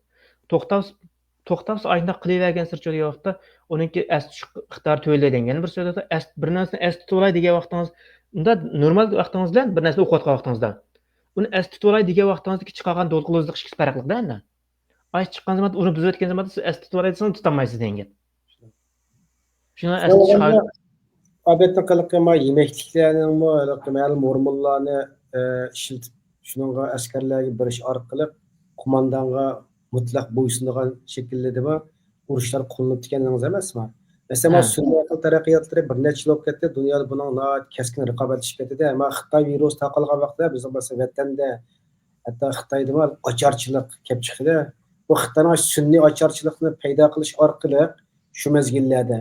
Speaker 2: To'xtovsiz aytda qilavergan sirchi degan vaqtda uningki astish iqtidori to'ylaydi degan. Bir so'zda bir narsani asti to'lay degan vaqtingiz, unda normal vaqtingiz bilan bir narsa o'qiyotgan vaqtingizda uni asti to'lay degan vaqtingizda chiqqan to'lqin uzunlik ikki farqlida endi. Ay chiqqan zaman uni buzib o'tgan zaman siz asti to'lay desang tutolmaysiz degan gap. Shuni asti chiqarib
Speaker 1: Albatta qilqima yemekliklarning ma'lum hormonlarni ishlatib shunga askarlarga berish orqali qo'mondonga mutlaq bo'ysunadigan shakldadimi urushlar qo'llanib ekanligingiz emasmi? Masalan, sun'iy aql taraqqiyotlari bir necha yil bo'lib ketdi, dunyoda buning keskin raqobatlashib ketdi. Ammo Xitoy virus tarqalgan vaqtda biz vatanda hatto Xitoyda ocharchilik kelib chiqdi. Bu Xitoyning sun'iy ocharchilikni paydo qilish orqali shu mezgillarda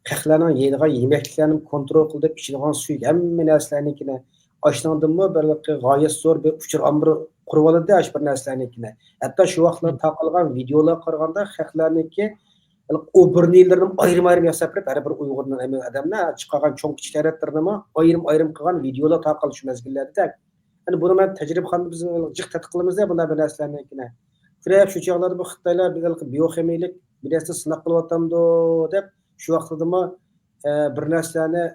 Speaker 1: xalqlarning yeydigan yemekliklarni kontrol qilib ichadigan suv hamma narsalarnikini oshnodimmi bir g'oyat zo'r bir uchur ombiri qurib oladi bir narsalarnikini. Hatto shu vaqtlarda taqilgan videolar qaraganda xalqlarniki o'birnilarni ayrim yasab har bir Uyg'urning odamlar chiqqan cho'ng kichik taraflarni ayrim qilgan videolar taqildi shu mezgillarda. Ya'ni buni men tajribaxonada biz jiq tadqiqlamizda bunday bir narsalarnikini. Kirib shu chog'larda bu Xitoylar bioximiyalik bir narsa sinab qilyapti deb shu vaqtda bir narsalarni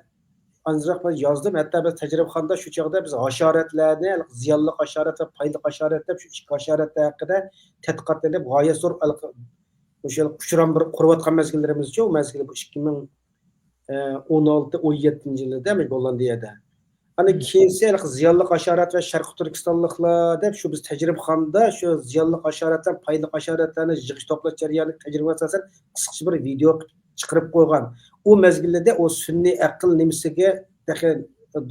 Speaker 1: anziroq yozdim. Hatto biz tajribaxonada shu chog'da biz hasharotlarni, ziyonli hasharot va foydali hasharot deb shu ikki hasharotlar haqida tadqiqot qilib g'oyat zo'r o'sha quchuran bir qurayotgan mezgillarimizcha u mezgil bu 2016-17-yilda Gollandiyada. Hani keyin ziyonli hasharot va Sharq Turkistonliklar deb shu biz tajribaxonada shu ziyonli hasharotlar, foydali hasharotlarni yig'ish to'plash jarayoni tajriba asosan qisqacha bir video chiqarib qo'ygan. U mezgillarda o sun'iy aql nimasiga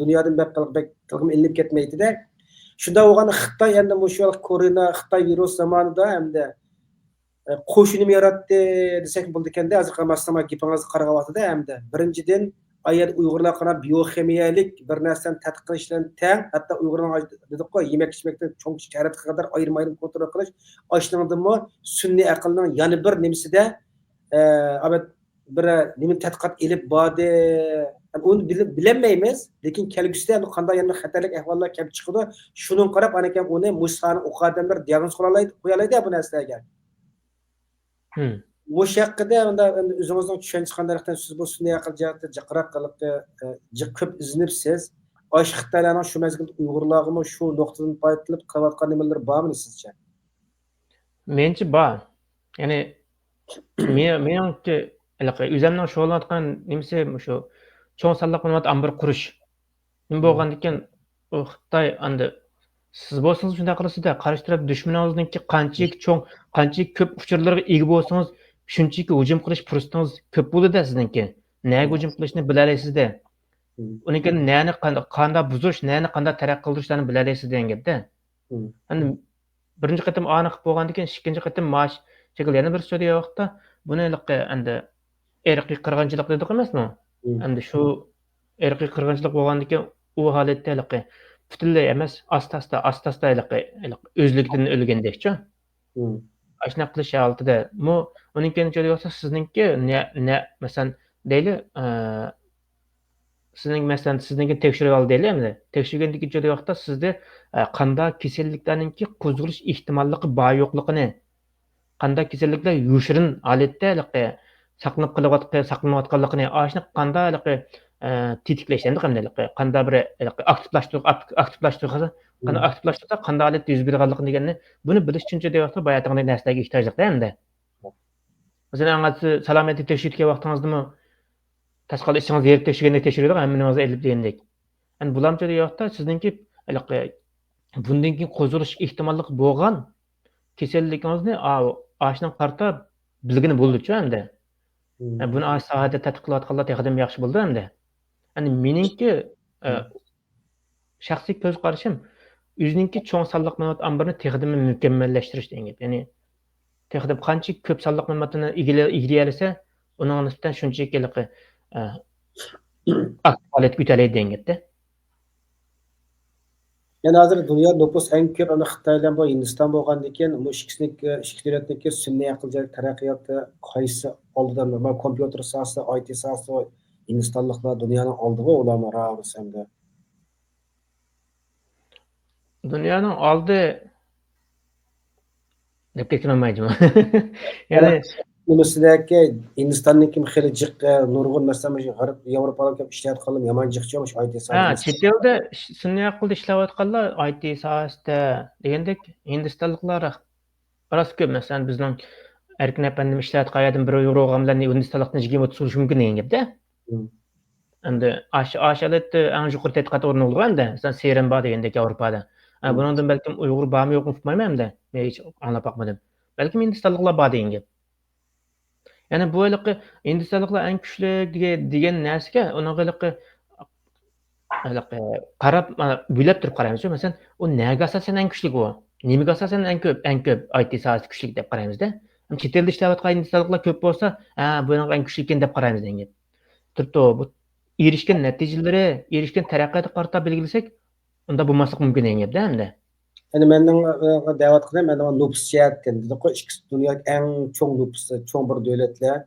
Speaker 1: dunyodan qilib ilinib ketmaydi-da. Shunda o'g'ani Xitoy endi shu korona Xitoy virus zamonida hamda qo'shinni yaratdi desak bo'ldi ekanda, hozir qamasdan gapingizni qaragan vaqtida hamda birinchidan ayat Uyg'urlar qana bioximiyalik bir narsani tadqiq qilishdan teng, hatto Uyg'urlar dedik-ku, yemek-ichmakdan cho'ng charatga qadar ayrim kontrol qilish, oshnodimmi sun'iy aqlning yana bir nimasida bir nima tadqiqot elib bordi, Onu bilemeymiz. Lekin kelgüsüde qanday yana xatarlik ahvollar kelib chiqadi. Şunun qarab anakan uni musani o'qadimlar diagnoz qo'yalaydi bu narsaga. Bu haqida unda o'zingizning tushuncha qanday siz bu sunday aql jihatda jiqroq qilib ko'p izinibsiz. Osh Xitoylarning shu mezgilda Uyg'urlarga shu nuqtadan foydalanib qilayotgan nimalar bormi sizcha?
Speaker 2: Menimcha bor. Ya'ni meningcha o'zimning shug'ullanayotgan nimasi shu cho'ng sonliq ma'lumot ombori qurish. Nima bo'lgandikan u Xitoy endi siz bo'lsangiz shunday qilasizda qarshi taraf dushmaningizniki qanchalik cho'ng, qanchalik ko'p uchurlarga ega bo'lsangiz, shunchaki hujum qilish fursatingiz ko'p bo'ladi sizniki. Nega hujum qilishni bilalaysizda. Uniki neni qanday buzish, neni qanday taraqqiy qildirishlarni bilalaysiz degan gapda. Endi birinchi qatim aniq bo'lgandan keyin ikkinchi qatim mash shekil yana bir so'zga vaqtda buni endi irqiy qirg'inchilik dedik emasmi? Endi shu irqiy qirg'inchilik bo'lgandan keyin u holatda butunlay emas, asta-asta o'zligidan o'lgandekchi. Ashuna qilish holatida uning keyin yo'qsa sizningki masalan deyli sizningki tekshirib oldi deyli endi. Tekshirgandagi joyda vaqtda sizda qanday kasalliklarningki qo'zg'alish ehtimolligi bor yo'qligini, qanday kasalliklar yoshirin holatda saqlanib saqlanayotganligini, ashuni qanday tetiklash endi qanday bir aktivlashtirsa, qanday holatda yuz berganligini deganni buni bilish uchun deyapti, bayatingda narsalarga ehtiyojliqda endi. Masalan, salomatlik tekshirgan vaqtingizda tashqari ishingiz yerib tekshirganda tekshiradi, hammangizni elib degandek. Endi bularcha deyapti, sizningki bundan keyin qo'zg'alish ehtimolligi bo'lgan kasalligingizni ashuni qarta bilgani bo'ldi-ku endi. Buni sohada tadqiq qilayotganlar texnik yaxshi bo'ldi endi. Endi meningki shaxsiy ko'z qarashim o'ziningki cho'ng sonliq ma'lumot omborini texnik mukammallashtirish degan gap. Ya'ni texnik qancha ko'p sonliq ma'lumotni egallasa, uning nisbatan shunchaki faoliyat ko'taradi degan gapda.
Speaker 1: Yani hozir dunyo nüfus eng ko'p ana Xitoydan bu Hindiston bo'lgandan keyin bu ikki davlatniki sun'iy aqlchilik taraqqiyoti qaysi oldidan kompyuter sohasi, IT sohasi Hindistonliklar dunyoning oldiga ularni ra'osimda. Dunyoning oldi deb ketolmayman. Ya'ni Numusdagi Hindistonniki xili jiq nurg'un masalan g'arb Yevropaga ishlayotgan qolib yomon jiqchimish IT sohasi. Chet elda sun'iy aqlda ishlayotganlar IT sohasida degandek Hindistonliklar biroz ko'p masalan bizning erkin apandim ishlayotgan yerdan bir Yevropadan Hindistonlikni jiga o'tirish mumkin degan gapda. Endi aşalatda eng yuqori tadqiqot o'rni bo'lganda, masalan Serum bor degandek Yevropada. Buningdan balkim Uyg'ur bormi yo'qmi bilmayman-da. Men hech anglab boqmadim. Balkim Hindistonliklar bor degan gap. Yani bu Hindistonliklar eng kuchli degan narsaga uning qarab bo'ylab turib qaraymiz. Masalan, u nega asosan eng kuchli u? Nimaga asosan eng ko'p IT sohasi kuchli deb qaraymiz-da. Chet elda ishlayotgan Hindistonliklar ko'p bo'lsa, buning eng kuchli ekan deb qaraymiz degan gap. Turibdi bu erishgan natijalari, erishgan taraqqiyotga qarata belgilasak, unda bo'lmasligi mumkin degan gapda endi. Yani mening da'vat qilaman, men nüfus jihatdan dedi-ku, dunyo eng cho'ng nüfusi, cho'ng bir davlatlar.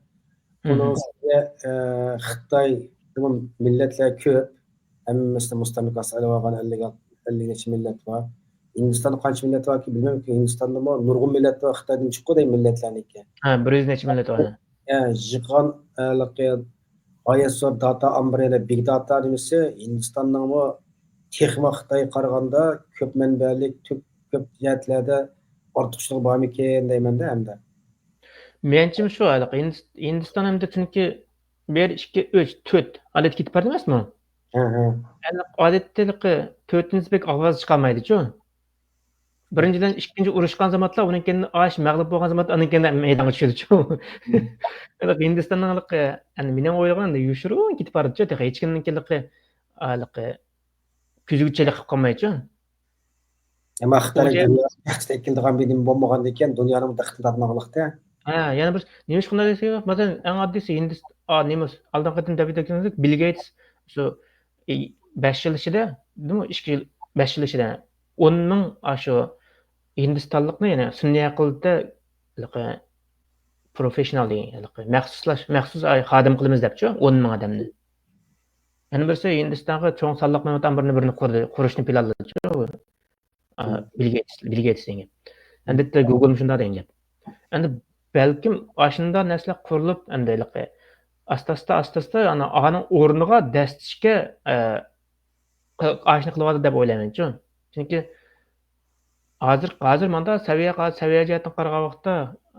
Speaker 1: Bunun Xitoy millatlar ko'p. Hammasida mustamlikasi olgan 50 necha millat bor. Hindistonda qancha millat borki bilmayman-ku. Hindistonda nurg'un millat bor, Xitoydan chiqqan millatlarniki. 100 necha millat bor. Yig'gan ISO data ombrida big data nimasi Hindistonning texnik Xitoyga qaraganda ko'p manbalik, ko'p jihatlarda ortiqchilik bormikan deymanda hamda. Menimcha shu Hindiston hamda chunki 1 2 3 4 odat ketib bordi emasmi? Yani odatda 4-bek ovoz chiqarmaydi-ku. Birinchidan ikkinchi urushgan zamonlar uning keyin mag'lub bo'lgan zamonlar uning keyin maydonga tushadi-ku. Hindistonning endi mening o'ylaganimda yushurib ketib bordi-ku, hech kimning ko'zguchilik qilib qolmaydi-ku. Ama Xitoy tekildigan bilim bo'lmagandan keyin dunyoning diqqatini tortmoqlikda. Yana bir nima shunday desak, masalan, eng oddiysi Hindiston nimiz oldin qatim David ekandik, Bill Gates shu 5 yil ichida, 5 yil ichida 10 ming shu Hindistonlikni yana sun'iy aqlda professional degan maxsus xodim qilamiz debchi 10 ming odamni.
Speaker 2: Yana birisi Hindistonga cho'ng sonliq mamlakatdan birini qurishni planladi. Bill Gates degan. Endi Google shunda degan gap. Endi balkim ashunda narsalar qurilib, endi asta-asta ana ağanın o'rniga dastishga ashni qilyapti deb o'ylayman-ku. Chunki hozir manda saviya jihatdan qaragan vaqtda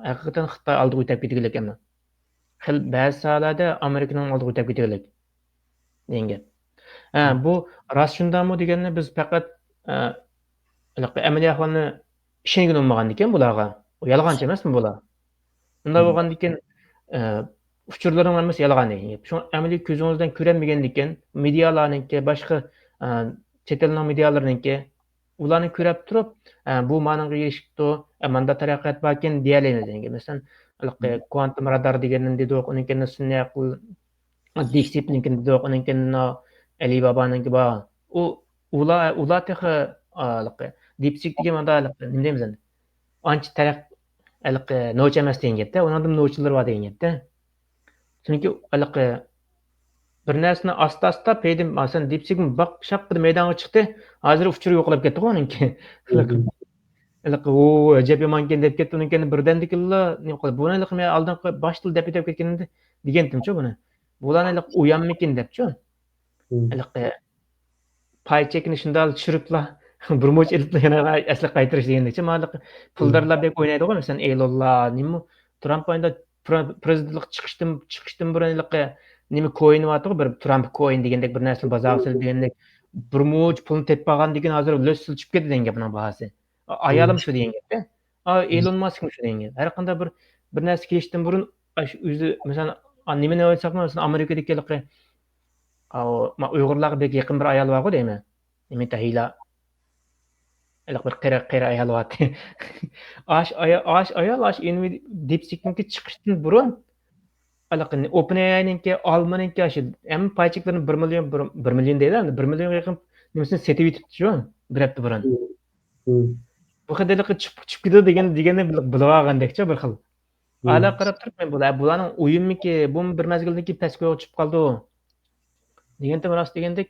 Speaker 2: haqiqatan Xitoy oldiga o'tib ketganlik emas. Ba'zi sohalarda Amerikaning oldiga o'tib ketganlik degan gap. Bu rost shundami deganni biz faqat amaliy ahvolni ishongan olmagan ekan bularga. O yolg'onchi emasmi bular? Bunday bo'lgandan keyin uchurlaring hammasi yolg'on degan. Shu amaliy ko'zingizdan ko'rmagandan keyin medialarningki, boshqa chet elning medialariningki ularni ko'rib turib, bu ma'noga erishibdi, manda taraqqiyot bor ekan deyalaymiz degan. Masalan, quantum radar deganni dedik, uningki sun'iy aql, DeepSeek'ninki dedik, uningki Alibabaninki bor. Ular texi DeepSeek degan manda nima deymiz endi? Ancha noch emas degan gapda, ularning nochlar bor degan gapda. Chunki bir narsani asta paydim, masalan DeepSeek baq shaqqida maydonga chiqdi, hozir uchur yo'qolib ketdi uninki. Ajab yomonken deb ketdi uningki birdandikilla nima qildi? Buni men oldin boshtil deb ketganimda degandim-ku buni. Bularni uyanmikin debchi. Pay chekini shunday tushiriblar. Bir moch elib yana asli qaytirish degandekcha, mana puldarlar deb o'ynaydi-ku, masalan, Elonlar, nima Trump oyында prezidentlik chiqishdan burun nima coin bor, bir Trump coin degandek bir narsa bozorga silib degandek bir moch pulni tepib olgan degan hozir lo'silib ketdi degan gapning bahasi. Ayolim shu degan gapda. Elon Musk shu degan gap. Har qanday bir narsa kelishdan burun o'zi masalan nimani o'ylsaq, masalan Amerikadagi Uyg'urlarga yaqin bir ayol bor-ku deyman. Nima tahila bir qira ayol bor. Ayol DeepSeek'ninki chiqishdan burun OpenAI'ninki, Alman'ninki ham paychiklarini 1 million deydi, 1 million yaqin nimasini setib yetibdi-ku, bir hafta burun. Bu qadar chiqib ketdi deganni bilib olgandekcha bir xil. Ala qarab turib men bularning o'yinmiki, bu bir mazgildagi pastga chiqib qoldi deganda rost degandek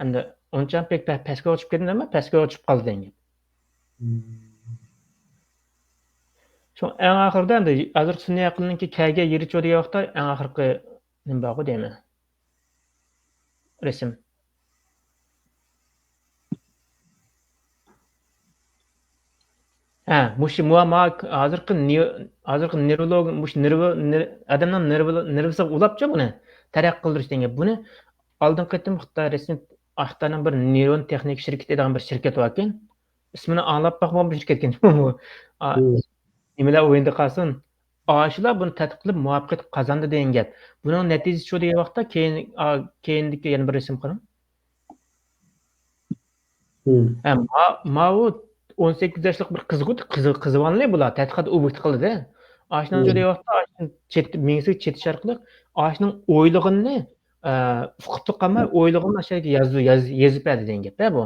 Speaker 2: endi uncha pastga chiqib ketdi nima, pastga chiqib qoldi degan. Shu eng oxirida endi hozir sun'iy aqlninki kaga yeri cho'digan vaqtda eng oxirgi nima bor deyman. Resim. Mushi muammo hozirgi neurolog odamning nervisi ulabcha buni taraqqiy qildirish degan. Buni oldin qaytim Xitoyning bir neyron texnik shirkati degan bir shirkat bor ekan. Ismini anglab boqmagan bir shirkat ekan. Nimalar o'yinda qolsin. Shular buni tadqiq qilib muvaffaqiyat qozondi degan gap. Buning natijasi shu degan vaqtda keyindagi yana bir resim qarang. Ma 18 yoshlik bir qizg'onli bular tadqiqot obyekt qildi-da. Ashning jo'ra vaqtda mingsi chetish orqali ashning o'ylig'ini uqibdi qolmay o'ylig'ini ashyaga yozib berdi degan gap-da bu.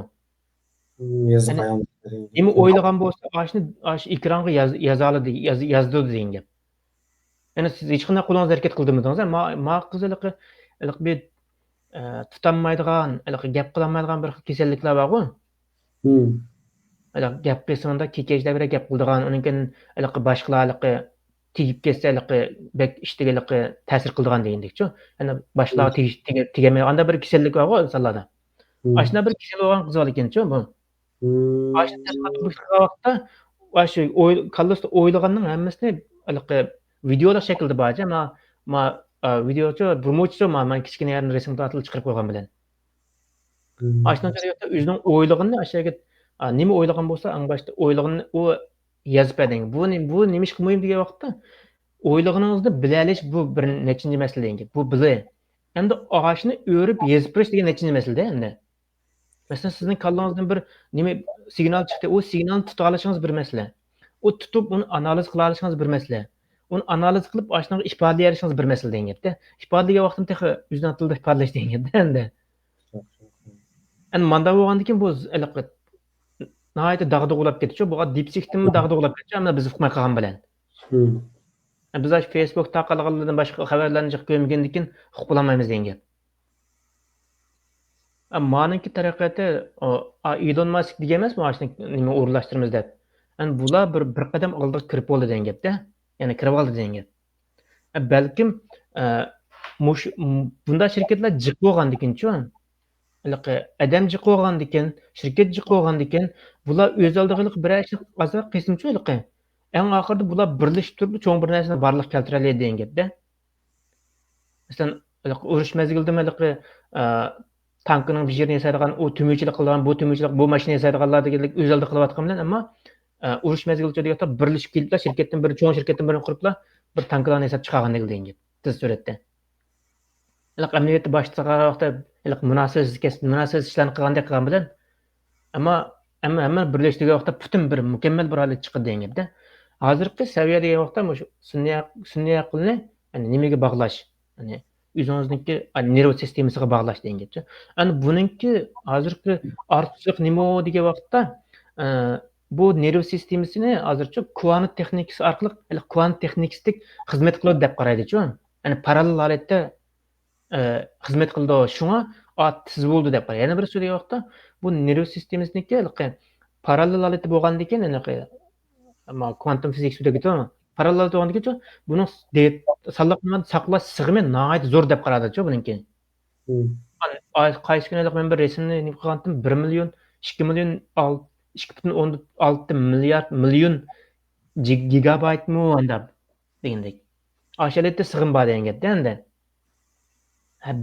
Speaker 2: Yozib qo'yamiz. Nima o'ylagan bo'lsa, ash ekronga yoza oladi, yozdi degan gap. Yana siz hech qanday qo'lingiz harakat qildingizmi? Ma qiziliqi bir tutanmaydigan, gap qilolmaydigan bir kasalliklar bor-ku. Gap qilsangda kekejda bir gap qildigan, uningkin boshqalarga tegib ketsa, bek ishtigalikqa ta'sir qildigan degandek-ku. Yana boshqalarga tegamayganda bir kasallik bor-ku insonlarda. Ashna bir kasallik bo'lgan qiz bor ekan-ku bu. Vaqtda shu kallasida o'ylaganning hammasini videoda shaklda bor-chi, videochi promotsiya men kichkina yarni rasm tortilib chiqarib qo'ygan bilan. Ashna joyda o'zining o'ylig'ini ashyaga nima o'ylagan bo'lsa, ang boshda o'ylig'ini u yozib berding. Bu nima ish qilmayim degan vaqtda o'ylig'ingizni bilalish bu bir nechinchi masala endi. Bu bili. Endi og'ashni o'rib yezib berish degan nechinchi masala endi. Masalan, sizning kallangizdan bir nima signal chiqdi, u signalni tuta olishingiz bir masala. U tutib uni analiz qila olishingiz bir masala. Uni analiz qilib ashunga ifodalay olishingiz bir masala degan gapda. Ifodalagan vaqtda texi o'zining tilida ifodalash degan gapda endi. Endi manda bo'lgandan keyin bu nihoyatda dag'dug'lab ketdi-ku. Bu DeepSeek'danmi dag'dug'lab ketdi, ammo biz uqmay qolgan bilan. Biz Facebook tarqalganlardan boshqa xabarlarni chiqib ko'rmagandan keyin uqib olmaymiz degan gap. Manınki taraqqiyotda Elon Musk degan emas, mana shuni nima o'rlashtiramiz deb. Bular bir qadam oldiga kirib oldi degan gapda. Ya'ni kirib oldi degan gap. Balkim bunda shirkatlar jiq bo'lgandikinchi, adam jiq bo'lgandikin, shirkat jiq bo'lgandikin, bular o'z oldiga bir ish qilsa qisimchilik. Eng oxirida bular birlashib turib cho'ng bir narsani barliq keltira oladi degan gapda. Masalan, urush mezgilida tankının bir yerini yasaydigan, o tümüçilik qilgan, bu mashina yasaydiganlar deganlik o'z oldiga qilayotgan bilan, ammo urush mezgilida deyotib birlashib keliblar, shirkatdan biri, cho'ng shirkatdan birini quriblar, bir tanklarni yasab chiqargan degan gap. Tez suratda. Amaliyotda boshqa vaqtda munosib ishlarni qilgandek qilgan bilan, ammo birlashtirgan vaqtda butun bir mukammal bir holat chiqadi degan gapda. Hozirgi saviyada degan vaqtda sun'iy aqlni nimaga bog'lash, o'zingizniki nerv sistemasiga bog'lash degan gapcha. Buningki hozirgi ortiqcha nima degan vaqtda bu nerv sistemasini hozircha kvant texnikasi orqali kvant texnikastik xizmat qiladi deb qaraydi-ku. Parallel holatda xizmat qildi. Shunga tiz bo'ldi deb qaraydi. Yana bir so'z degan vaqtda bu nerv sistemasiniki parallel holatda bo'lgandan keyin ammo kvantum fizikasi degani parallel bo'lgandan buning saqlab saqlash sig'imi nihoyat zo'r deb qaradi-ku buningki. Qaysi kuni men bir rasmni qilgandim 1 million 2 million 2.6 million gigabayt mu andab degandek. Aşaletde sig'im bor degan gapda endi.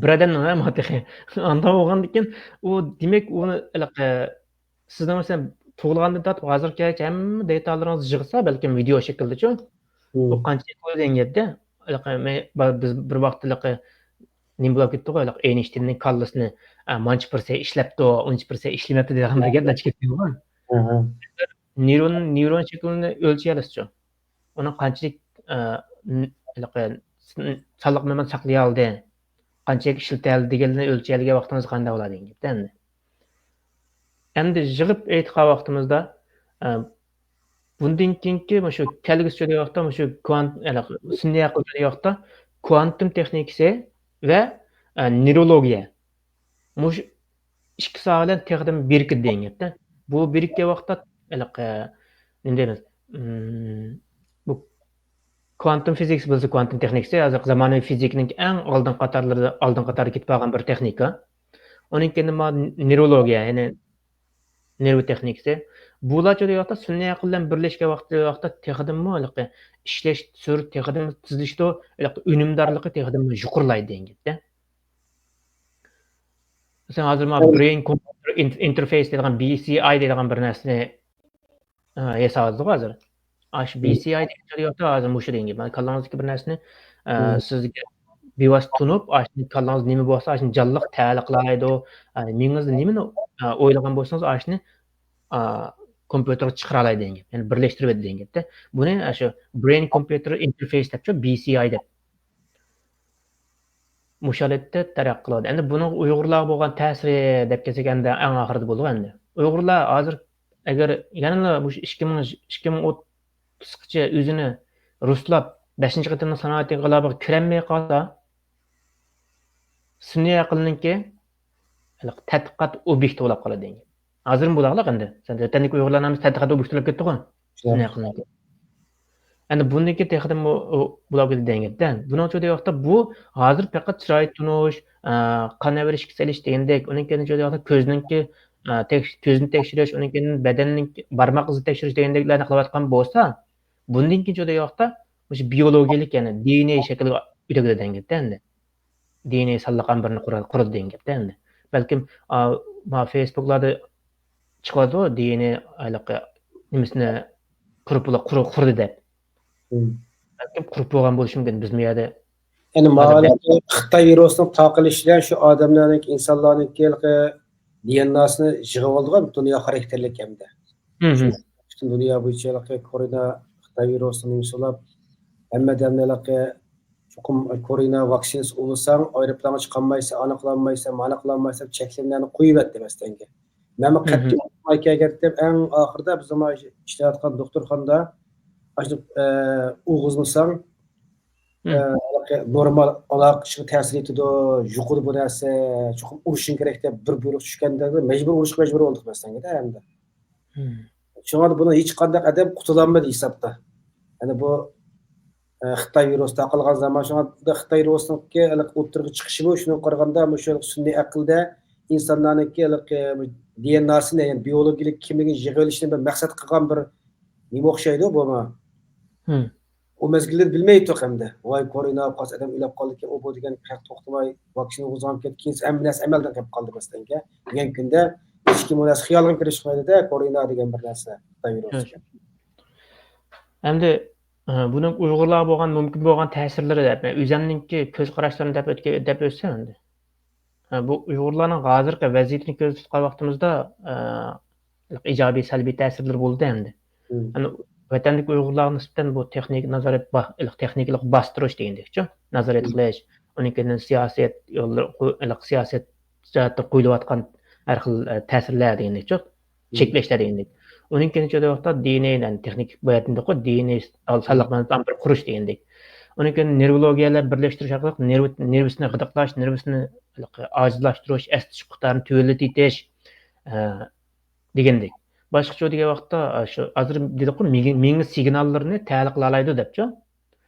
Speaker 2: Biradan nima texi anda bo'lgandan keyin u demak uni sizdan masalan tug'ilgandan tortib hozirgacha hamma detayllaringiz yig'sa balkim video shaklda-chu. Bu qancha degan gapda. Biz bir vaqtda nima bo'lib ketdi-ku, Einsteinning kallasini manchi birsa ishlabdi, uncha birsa ishlamabdi degan bir gaplar chiqib ketdi-ku. Neyron shaklini o'lchay olasiz-chu. Uni qanchalik sog'liq bilan saqlay oldi, qanchalik ishlatadi deganini o'lchaydigan vaqtimiz qanday bo'ladi degan gapda endi. Endi yig'ib aytgan vaqtimizda bundan keyingi shu kelgusi vaqtda shu kvant sun'iy aql vaqtda kvantum texnikasi va neurologiya mush ikki sohalar texdan birikdi degan gapda. Bu birikkan vaqtda nima deymiz? Bu kvantum fizikasi bo'lsa kvantum texnikasi hozir zamonaviy fizikning eng oldin qatorida ketib qolgan bir texnika. Uning keyin neurologiya, ya'ni nerv texnikasi. Bular jo'yaqda sun'iy aql bilan birlashgan vaqtda texdanmi ishlash suri texdan tizilishda unumdorligi texdan yuqorilaydi degan gapda. Masalan, hozir brain computer interface degan BCI degan bir narsani yasayapmiz hozir. Ash BCI degan hozir mushu degan gap. Kallangizdagi bir narsani sizga bevosita tunib, ashni kallangiz nima bo'lsa, ashni jonliq ta'liq qilaydi. Mingizda nimani o'ylagan bo'lsangiz, ashni kompyuterga chiqara oladi degan gap. Ya'ni birlashtirib degan gapda. Buni shu brain computer interface deb BCI deb musholatda taraqqiy qiladi. Endi buni Uyg'urlarga bo'lgan ta'siri deb kelganda eng oxirida bo'ldi endi. Uyg'urlar hozir agar yana bu 2030gacha o'zini ruslab 5-qatimli sanoat inqilobiga kirolmay qolsa, sun'iy aqlninki tadqiqot obyekti bo'lib qoladi degan. Hozir bo'laqliq endi. Sen ertangi Uyg'urlarning tadqiqot obyekti bo'lib ketdi-ku. Sun'iy aqlninki. Endi bundaki texdan bo'lib ketdi degan gapdan. Buning uchun vaqtda bu hozir faqat chiroy tunish, qon averish kasalish degandek, uning keyin vaqtda ko'zni tekshirish, uning keyin badanning barmoq izi tekshirish degandeklarni qilayotgan bo'lsa, bundan keyin vaqtda o'sha biologiyalik, ya'ni DNA shakliga o'tadi degan gapda endi. DNA sallaqan birini quradi degan gapda endi. Balkim Facebooklarda chiqadi DNA nimasini qurdi deb. Balkim qurib bo'lgan bo'lishi mumkin biz bu yerda.
Speaker 1: Ya'ni Xitoy virusining taqilishida shu odamlarning, insonlarning DNAsini yig'ib oldigan dunyo xarakterlik hamda. Butun dunyo bo'yicha korona Xitoy virusini yusilab, hamma damlarga chuqum korona vaksinasi olsang, aeroplanga chiqolmaysan, aniqlanmaysan, cheklanlarni qo'yib etmasdanga. Nima qattiq aytgandim, eng oxirida biz ishlayotgan doktorxonada o'g'izmisang normal aloqa ta'sir etadi, yuqori bu narsa, chuqur urishing kerak deb bir buyruq tushganda majbur urishga majbur bo'ldik masalanga endi. Shunga buni hech qanday adam qutulolmadi hisobda. Ya'ni bu Xitoy virusi taqilgan zaman shunga Xitoy virusining o'tirg'i chiqishi bu shuni qaraganda shu sun'iy aqlda insonlarniki DNAsini, ya'ni biologik kimligini yig'ilishni bir maqsad qilgan bir nima o'xshaydi bu ma. O mezgilde bilmeydi hamda. Vay korona qas adam o'lib qoldi, o bu degan to'xtamay vaksina uzanib ketgan, ambulas amaldan qilib qoldi masalanga. Degan kunda hech kim unas xiyolga kirishmaydi-da, korona degan bir narsa Xitoy virusi.
Speaker 2: Endi buning Uyg'urlar bo'lgan mumkin bo'lgan ta'sirlari deb, o'zimningki ko'z qarashlarini deb o'tsam endi. Bu Uyg'urlarning hozirgi vaziyatini ko'z tutgan vaqtimizda ijobiy salbiy ta'sirlar bo'ldi endi. Vatanlik Uyg'urlarga nisbatan bu texnik nazorat texniklik bostirish degandek-chi, nazorat qilish, uning siyosat yo'llari siyosat jihatda qo'yilayotgan har xil ta'sirlar degandek-chi, cheklashlar degandek. Uning keyinchi vaqtda DNAdan texnik bayatında DNA sağlıqlardan bir qurush degandek. Uning keyin nevrologiyalar birlashtirish orqali nervisini g'idiqlash, nervisini ojizlashtirish, estish miqdorini tuvalitish degandek. Başqa degan vaqtda shu hozir dedik mengi signallarini ta'liq qilaydi debchi.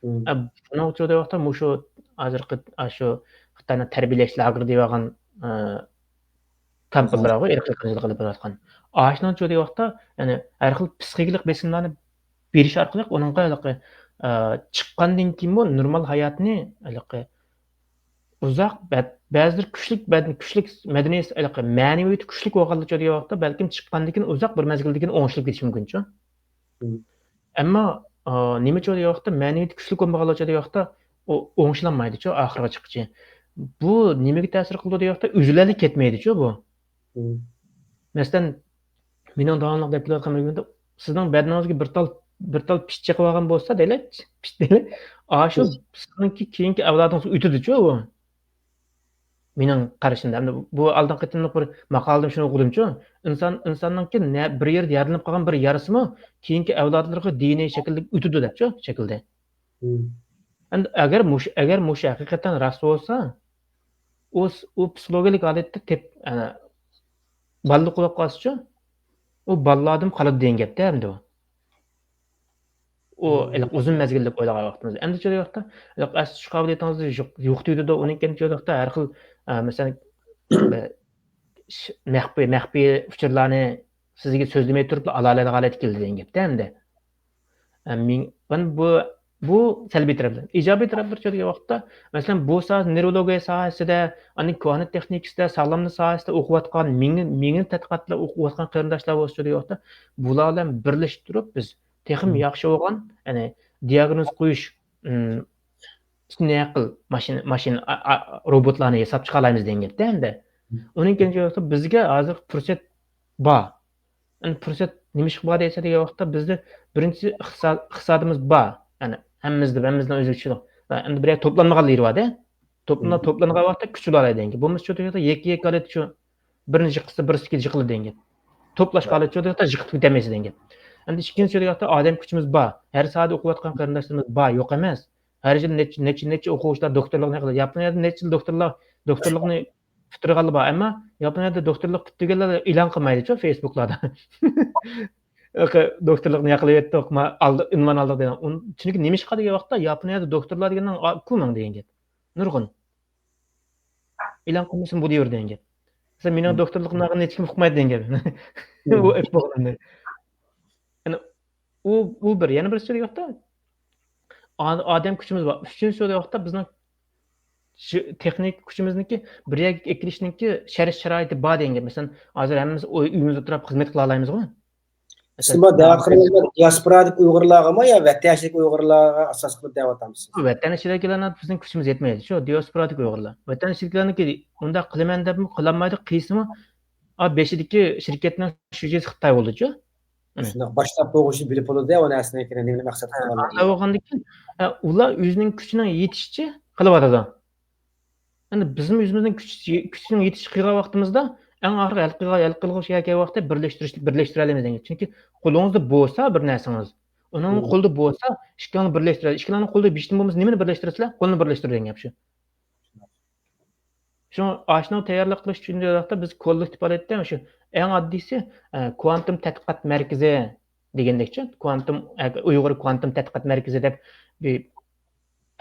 Speaker 2: Buning uchun degan vaqtda shu hozirgi shu Xitoyning tarbiyalash lageri deb olgan kamplarga irqiy qilib qo'yayotgan. Ashning uchun degan vaqtda, ya'ni har xil psixikalik besimlarni berish orqali uningga chiqqandan keyin bu normal hayotni uzoq ba'zidir kuchlik madaniyat ma'naviyati kuchlik bo'lganlikcha degan vaqtda balkim chiqqandan keyin uzoq bir mezgildagi o'ngishib ketishi mumkin-chi. Ammo nima uchun degan vaqtda ma'naviyati kuchlik bo'lmaganlikcha degan vaqtda u o'ngishlanmaydi-chi oxiriga chiqqichi. Bu nimaga ta'sir qildi degan vaqtda uzilalik ketmaydi-chi bu. Masalan, mening davomli deb kelayotganimda sizning badaningizga bir tal pish chiqib olgan bo'lsa deylik, shu sizningki keyingi avlodingiz o'tadi-chi bu. Mening qarashimda bu oldin qitimliq bir maqolada shuni o'qidimchi, insonningki bir yerda yaralanib qolgan bir yarasimi keyingi avlodlarga DNA shaklda o'tadi debchi, shaklda. Endi agar mush haqiqatan rost bo'lsa, u psixologik holatda balli qilib qolsa-chi, u balladim qoladi degan gapda endi u. O uzun mezgillik o'ylagan vaqtimizda. Endi shu vaqtda shu qobiliyatingizni yo'qotdi-da, uning keyin vaqtda har xil masalan maxfiy uchurlarni sizga so'zlamay turib oladigan holat keldi degan gapda endi. Men bu salbiy taraflar. Ijobiy taraflar degan vaqtda masalan bu soha neurologiya sohasida, uning kohani texnikasida, sog'lomlik sohasida o'qiyotgan, mingni tadqiqotlar o'qiyotgan qarindoshlar bo'lsa degan vaqtda bular bilan birlashib turib biz texim yaxshi bo'lgan, ya'ni diagnoz qo'yish sun'iy aql mashina robotlarni hisob chiqara olamiz degan gapda endi. Uning keyin bizga hozir fursat bor. Endi fursat nima ish bor desa degan vaqtda bizda birinchi iqtisodimiz bor. Ya'ni hammamizdan o'zgarishlik. Endi bir to'planmagan yeri bor-da. To'plangan vaqtda kuch oladi degan. Bo'lmasa shu yerda yek holat shu birini yiqilsa birisi yiqiladi degan gap. To'plash holat shu yerda yiqib ketamiz degan gap. Endi ikkinchi vaqtda odam kuchimiz bor. Har soat o'qiyotgan qarindoshlarimiz bor, yo'q emas. Har yil necha o'quvchilar doktorlikni qiladi. Yaponiyada necha doktorlikni bitirganlar bor, ammo Yaponiyada doktorlik bitirganlar e'lon qilmaydi-ku Facebooklarda. Doktorlikni qilib yetdik, unvon oldik degan. Chunki nima ish qiladigan vaqtda Yaponiyada doktorlar degandan kulmang degan gap. Nurg'un. E'lon qilmasin bu deyver degan gap. Masalan, mening doktorlikni hech kim uqmaydi degan gap. Bu bo'lganda. Yani u bir yana bir so'z yo'qda. Odam kuchimiz bor. Uchinchi so'z yo'qda bizning texnik kuchimizniki bir yerga ekilishninki sharoiti bor degan gap. Masalan, hozir hammamiz uyimizda turib xizmat qila olamizmi?
Speaker 1: Sizma daxilingizda diasporadik Uyg'urlargami yo vatanchilik Uyg'urlarga asos qilib deyapmiz?
Speaker 2: Vatanchiliklarga bizning kuchimiz yetmaydi. Shu diasporadik Uyg'urlar. Vatanchiliklarniki unda qilaman deb qilolmaydi, qiysimi 5idagi shirkatning shujasi Xitoy bo'ldi-ku.
Speaker 1: Başlap bo'g'ishi bilib bo'ladi, o narsani kerak nima maqsad qilganlar.
Speaker 2: Bo'lgandan ular o'zining kuchining yetishicha qilyapti. Endi bizning o'zimizning kuchining yetishi qilgan vaqtimizda eng oxirgi hal qilg'ish yoki vaqtda birlashtira olamiz degan. Chunki qo'lingizda bo'lsa bir narsangiz, Onun qo'lida bo'lsa, ikkalani birlashtiradi. Ikkalani qo'lida beshtin bo'lmasa, nimani birlashtirasizlar? Qo'lni birlashtir degan gap shu. Shu oshni tayyorlik qilish uchun biz kollektiv holatda shu eng oddiysi kvantum tadqiqot markazi degandekchi. Kvantum Uyg'ur kvantum tadqiqot markazi deb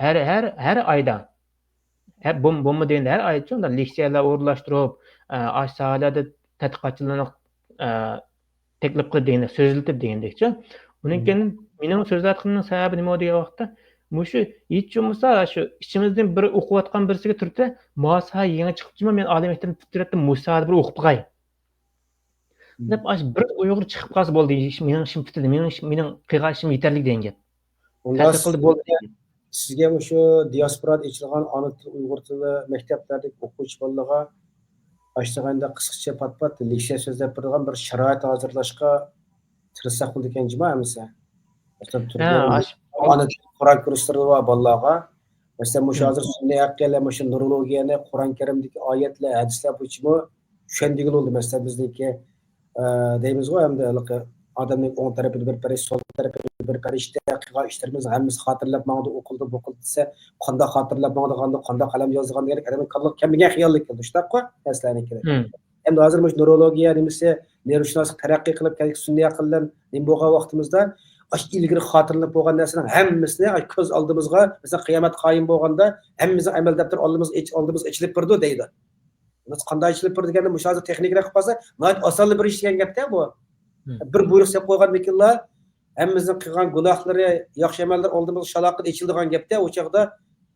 Speaker 2: har oyda bomba deganda har oy uchun leksiyalar o'rlashtirib, osh sohalarda tadqiqotchilarni taklif qilib deganda so'ziltib degandekchi. Undan keyin mening so'zlatganimning sababi nima degan vaqtda mushu hech bo'lmasa shu ichimizdan biri o'qiyotgan birisiga turibdi, muasaha yangi chiqibchimi, men oliy maktabni bitirib musaada bir o'qib qo'y deb bir Uyg'ur chiqib qolsa bo'ldi. Mening ishim bitdi, mening qilgan ishim yetarli degan gap. Ta'sir qildi bo'ldi.
Speaker 1: Sizga shu diasporada ichilgan ona til Uyg'ur tili maktablardagi o'quvchi bolalarga başlaganda qisqacha pat-pat leksiya so'zlab turgan bir sharoit hozirlashga tirishsak bo'ldi ekan jimoamizda. Ana Qur'on kursları var bolalarga. Mesela mush hozir sunniy aqidlar, mush nurologiyani, Qur'on Karimdagi oyatlar, hadislar bo'yicha tushundigan bo'ldi. Mesela bizdagi deymiz ғой, endi odamning o'ng tarafida bir farishta, sol tarafida bir farishta qilgan ishlarimiz hammasi xotirlab mangdi, o'qildi, bo'qildi desa, qanday xotirlab mangdi, qanday qalam yozgan degan adam kamga xiyollik qildi, shunaqa narsalarni kerak. Endi hozir mush nurologiya nimasi, neuroshunoslik taraqqiy qilib kelgan sunniy aqidlar nim bo'lgan vaqtimizda ilgari xotirlanib bo'lgan narsaning hammasini ko'z oldimizga, masalan, qiyomat qoyim bo'lganda hammamizni amal daftar oldimiz ichilib turdi deydi. Biz qanday ichilib turdi deganda mush hozir texnikalar qilib qolsa, nihoyat osonli bir ish degan gapda bu. Bir buyruq deb qo'ygan vakillar hammamizning qilgan gunohlari, yaxshi amallar oldimizga shaloqat ichildigan gapda, o chaqda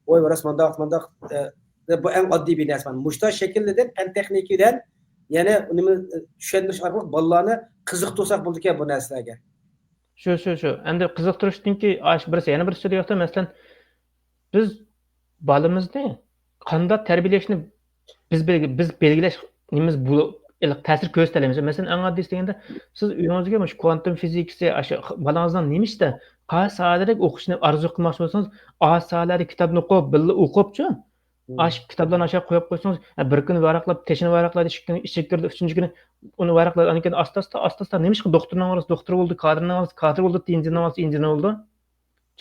Speaker 1: voy rasmanda bu eng oddiy bir narsa. Mushta shaklda deb fan texnikadan yana uni tushundirish orqali bolalarni qiziqtirsak bo'ldi ekan bu narsalarga.
Speaker 2: Shu. Endi qiziqtirishdanki, birisi yana birisi deyapti, masalan, biz bolamizni qanday tarbiyalashni biz belgilash nimiz bu ta'sir ko'rsatamiz. Masalan, eng oddiy deganda, siz uyingizga shu kvantum fizikasi, shu bolangizdan nimishda qaysi sohalarga o'qishni arzu qilmoqchi bo'lsangiz, sohalarda kitobni o'qib, billa o'qibchi, kitoblarni aşağı qo'yib qo'ysangiz, bir kun varaqlab, teshini varaqladi, ikkinchi kirdi, uchinchi kuni uni varaqladi, undan keyin asta nimishqa doktorning orasi doktor bo'ldi, kadrning orasi kadr bo'ldi, injinerning orasi injener bo'ldi.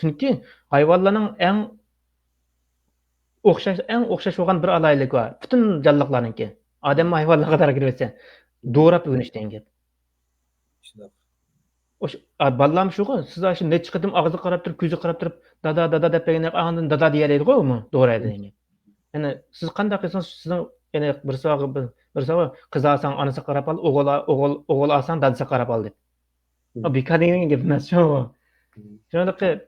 Speaker 2: Chunki hayvonlarning eng o'xshash bo'lgan bir alaylik bor. Butun jonliqlarniki. Odam hayvonlar qator kiribsa, do'rab o'g'nish degan gap. Ballam shuku, siz shu necha qidim og'zi qarab turib, ko'zi qarab turib, dada deb degan andan dada deyaydi ku, uni to'g'ri degan gap. Yani siz qanday qilsangiz, sizning yani bir so'g'i qiz olsang onasi qarab ol, o'g'il olsang dadasi qarab ol deb. Bekor degan gap emas shu. Shunday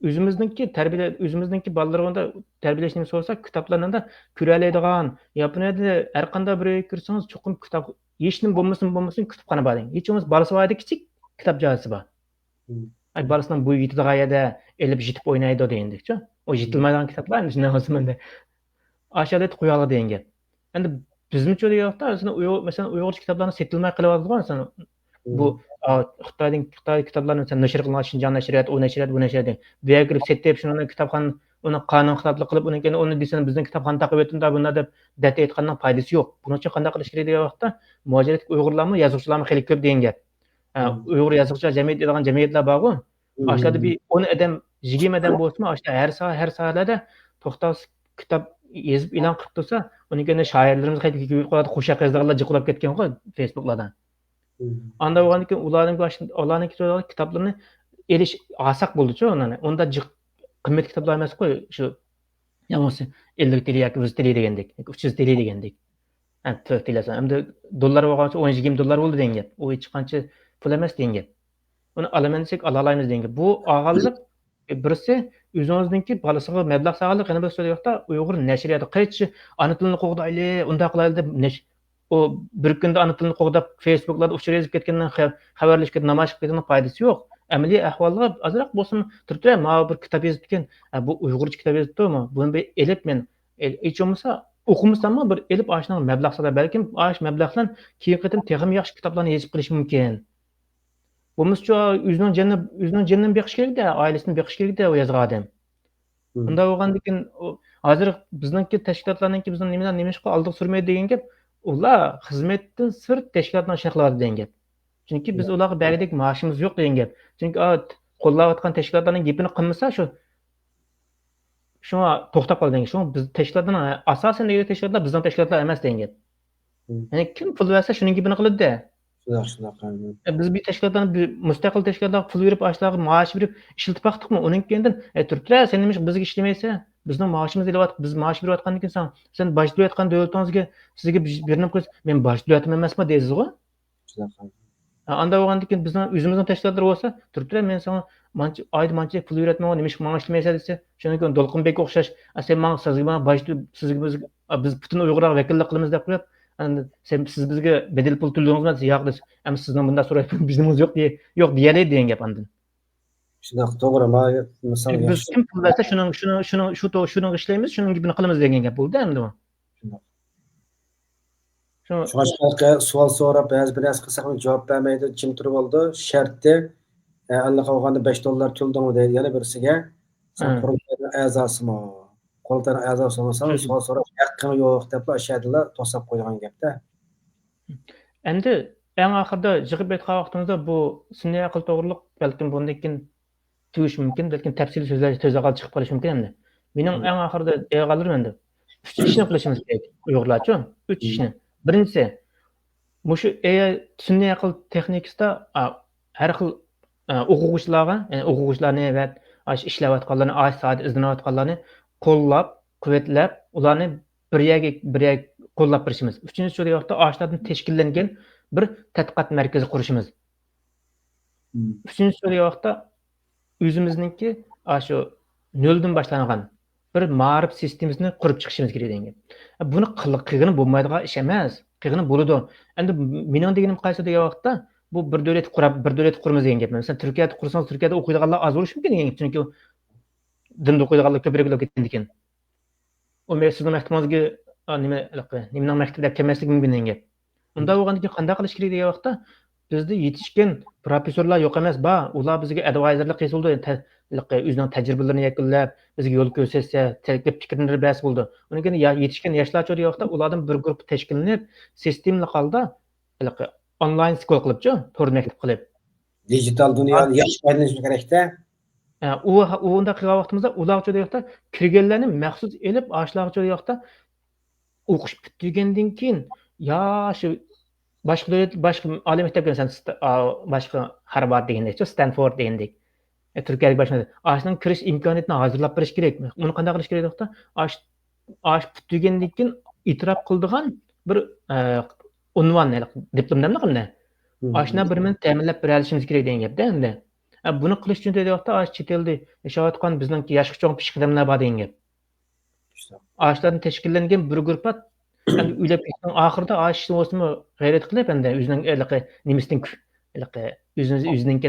Speaker 2: o'zimizningki bolalarga tarbiyalashni so'rasak, kitoblardan ko'ralaydigan, Yaponiyada har qanday bir kirsangiz, cho'qim kitob hech nim bo'lmasin kutubxona bor. Hech bo'lmasa bolasi borda kichik kitob joyisi bor. Bolasining bo'yi yetadigan yerda elib yetib o'ynaydi degandek-chi. O yetilmaydigan kitoblar shunday bo'lsa-manda aşağıda qo'yaladi degan gap. Endi bizimcha deyapti, masalan, Uyg'urcha kitoblarni setilmay qilyapti masalan. Bu Xitoy kitoblarini masalan nashr qilingan Shinjon nashriyat, u nashriyat, bu nashriyat. Bu yerga kirib setib, shuni kitobxon, uni qonun xitoblik qilib, undan keyin uni desang bizning kitobxona taqib etunda bunda deb data aytganning foydasi yo'q. Buning uchun qanday qilish kerak degan vaqtda mujohid Uyg'urlarmi, yozuvchilarmi xili ko'p degan gap. Uyg'ur yozuvchilar jamiyat degan jamiyatlar bor-ku. Aşağıda bir 10 adam, 20 adam bo'lsa, aşağıda her sohalarda to'xtov kitob yezib e'lon qilib tursa, undan keyin shoirlarimiz qaytib kelib qoladi, qo'shiq yozganlar jiqilib ketgan-ku Facebooklardan. Anda bo'lgandan keyin ularning kitoblarini elish olsak bo'ldi-ku, unda qimmat kitoblar emas-ku, shu yamosi 50 tili yoki 100 tili degandek, 300 tili degandek. 4 tilasan. Endi dollar bo'lgancha 10-20 dollar bo'ldi degan gap. U hech qancha pul emas degan gap. Uni olaman desak, ola olamiz degan gap. Bu og'alliq birisi o'zingizninki bolasiga mablag' sog'liq, yana bir so'zda Uyg'ur nashriyati qaychi ona tilini qo'g'dayli, unda qilayli deb o bir kunda ana tilini qo'g'dab Facebooklarda uchur yozib ketgandan xabarlashib namoyish qilib ketganning foydasi yo'q. Amaliy ahvolga ozroq bo'lsin turibdi, mana bir kitob yozib ekan, bu Uyg'urcha kitob yozibdi-mi? Buni bir elib men hech bo'lmasa o'qimasammi bir elib ashning mablag' solib, balkim ash mablag'dan keyin qatim texim yaxshi kitoblarni yozib qilish mumkin. Bo'lmasa o'zining jannini beqish kerak-da, oilasini beqish kerak-da u yozgan odam. Unda bo'lgandan keyin hozir bizningki tashkilotlarningki bizning nima ish qilib oldiq surmaydi degan gap, ular xizmatdan sir tashkilotni ishlar qiladi degan gap. Chunki biz ularga berdik maoshimiz yo'q degan gap. Chunki qo'llayotgan tashkilotlarning gapini qilmasa shunga to'xtab qolgan. Shu biz tashkilotlarning asosan degan tashkilotlar bizning tashkilotlar emas degan gap. Ya'ni kim pul bersa shuning gapini qiladi-da. Biz bir tashkilotlarni mustaqil tashkilotlar pul berib, ashlarga maosh berib ishlatib baqdikmi? Uning keyin turibdilar, sen nima bizga ishlaymaysan? Bizning maoshimizni olyapti, biz maosh berayotgandan keyin sen boj to'layotgan davlatingizga sizga birinib qo'ysa, men boj to'layapman emasmi deysiz-ku? Anda bo'lgandan keyin bizning o'zimizning tashkilotlar bo'lsa, turibdilar, men sana oyda mancha pul beryapman, nima ish menga ishlaymaysan desa, shundan keyin Dolqinbekka o'xshash, sen menga sizga boj sizga biz butun Uyg'urlarga vakillik qilamiz deb qo'yib, siz bizga bedel pul to'ladingizmi? Yo'q desa, ama sizdan bunda so'rayapti, bizning yo'q yo'q deyalay degan gap andan.
Speaker 1: Shunaqa to'g'ri, misol
Speaker 2: Biz kim pul bersa shuning ishlaymiz, shuning gapini qilamiz degan gap bo'ldi endi bu.
Speaker 1: Shunga savol so'rab, ba'zi bir narsa qilsak javob bermaydi, jim turib oldi. Shartda Allah qolganda $5 to'ldingmi deydi yana birisiga. Sen qurultayning a'zosimi? Qurultayning a'zosi bo'lsan, savol so'rash haqqing yo'q deb ashadilar, to'sab qo'ygan gapda.
Speaker 2: Endi eng oxirida yig'ib aytgan vaqtimizda bu sun'iy aql to'g'riliq balkim bundan keyin tugish mumkin, balkim tafsiliy so'zlar chiqib qolishi mumkin endi. Mening eng oxirida deyganlarim endi 3 ishni qilishimiz kerak Uyg'urlarcha, 3 ishni. Birinchisi, mushu sun'iy aql texnikasida har xil o'quvchilarga, ya'ni o'quvchilarni va ishlayotganlarni, soat izlanayotganlarni qo'llab, quvvatlab, ularni bir yerga qo'llab berishimiz. Uchinchisi shu yoqda yoshlardan tashkillangan bir tadqiqot markazi qurishimiz. Uchinchisi shu yoqda o'zimizningki shu noldan boshlangan bir ma'rif sistemasini qurib chiqishimiz kerak degan. Buni qilg'ini bo'lmaydigan ish emas. Qilg'ini bo'ladi. Endi mening deganim qaysi degan vaqtda bu bir davlat quramiz degan gap. Masalan, Turkiyada qursangiz, Turkiyada o'qiydiganlar az bo'lishi mumkin degan gap. Chunki dinda o'qiydiganlar ko'proq bo'lib ketgan. O sizning maktabingizga nima maktabda kelmasligi mumkin degan gap. Unda bo'lgandan keyin qanday qilish kerak degan vaqtda bizda yetishgan professorlar yo'q emas, ular bizga advisorlik qildi, o'zining tajribalarini yakunlab, bizga yo'l ko'rsatsa, taklif fikrlari bas bo'ldi. Undan keyin yetishgan yoshlar cho'ri yoqda ulardan bir guruh tashkillanib, sistemli holda onlayn skol qilibchi, to'r maktab qilib.
Speaker 1: Digital dunyoda yaxshi foydalanish kerakda.
Speaker 2: Unda qilgan vaqtimizda ular cho'ri yoqda kirganlarni maxsus elib, ashlar cho'ri yoqda o'qish bitgandan keyin shu boshqa oliy maktabga boshqa Harvard degandek, Stanford degandek, Turkiyadagi boshqa ashning kirish imkoniyatini hozirlab berish kerak. Uni qanday qilish kerak deganda, ash bitgandan keyin e'tirof qildigan bir unvon, diplomdan qildi. Ashna bir men ta'minlab berishimiz kerak degan gapda endi. Buni qilish uchun deyapti, chet elda yashayotgan bizning yoshga cho'ng pishqidamlar bor degan gap. Ashlardan tashkillangan bir guruh endi o'ylab ketgan oxirida ishni o'zimi g'ayrat qilib endi o'zining nimasidan o'zining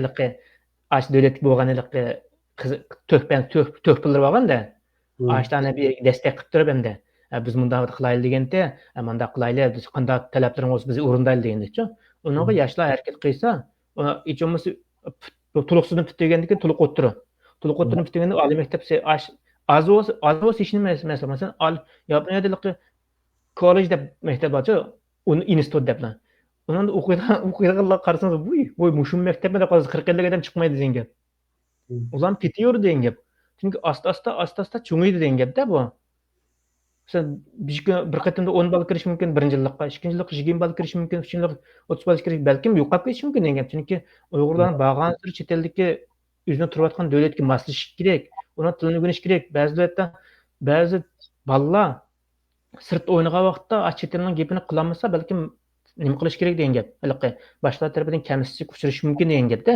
Speaker 2: ash davlat bo'lgan to'hpillar bo'lganda ashlarni bir destek qilib turib endi biz bunday qilaylik deganda bunday qilaylik, biz qanday talablarimiz bo'lsa biz o'rindaylik deganda unga yoshlar harakat qilsa hech bo'lmasa to'liqsidan bitgandan keyin to'liq o'tirib bitganda oliy maktab az ish nima masalan Yaponiyada kollej deb maktab borchi, uni institut deblar. Unda o'qiydiganlar qarasangiz, voy mushum maktabda qolsa 40 yillik odam chiqmaydi degan gap. Ular ketayor degan gap. Chunki asta-asta cho'ngiydi degan gapda bu. Masalan, bir qatimda 10 bal kirish mumkin birinchi yillikqa, ikkinchi yillikqa 20 bal kirish mumkin, uchinchi yillikqa 30 bal kirish, balkim yo'qolib ketishi mumkin degan gap. Chunki Uyg'urlar bag'an sir chet eldagi o'zini turayotgan davlatga moslashish kerak, uni tilini o'rganish kerak. Ba'zi bolalar sirt o'ynagan vaqtda chet elning gapini qilolmasa, balkim nima qilish kerak degan gap. Boshqalar tarafidan kamsizlik uchrashi mumkin degan gapda.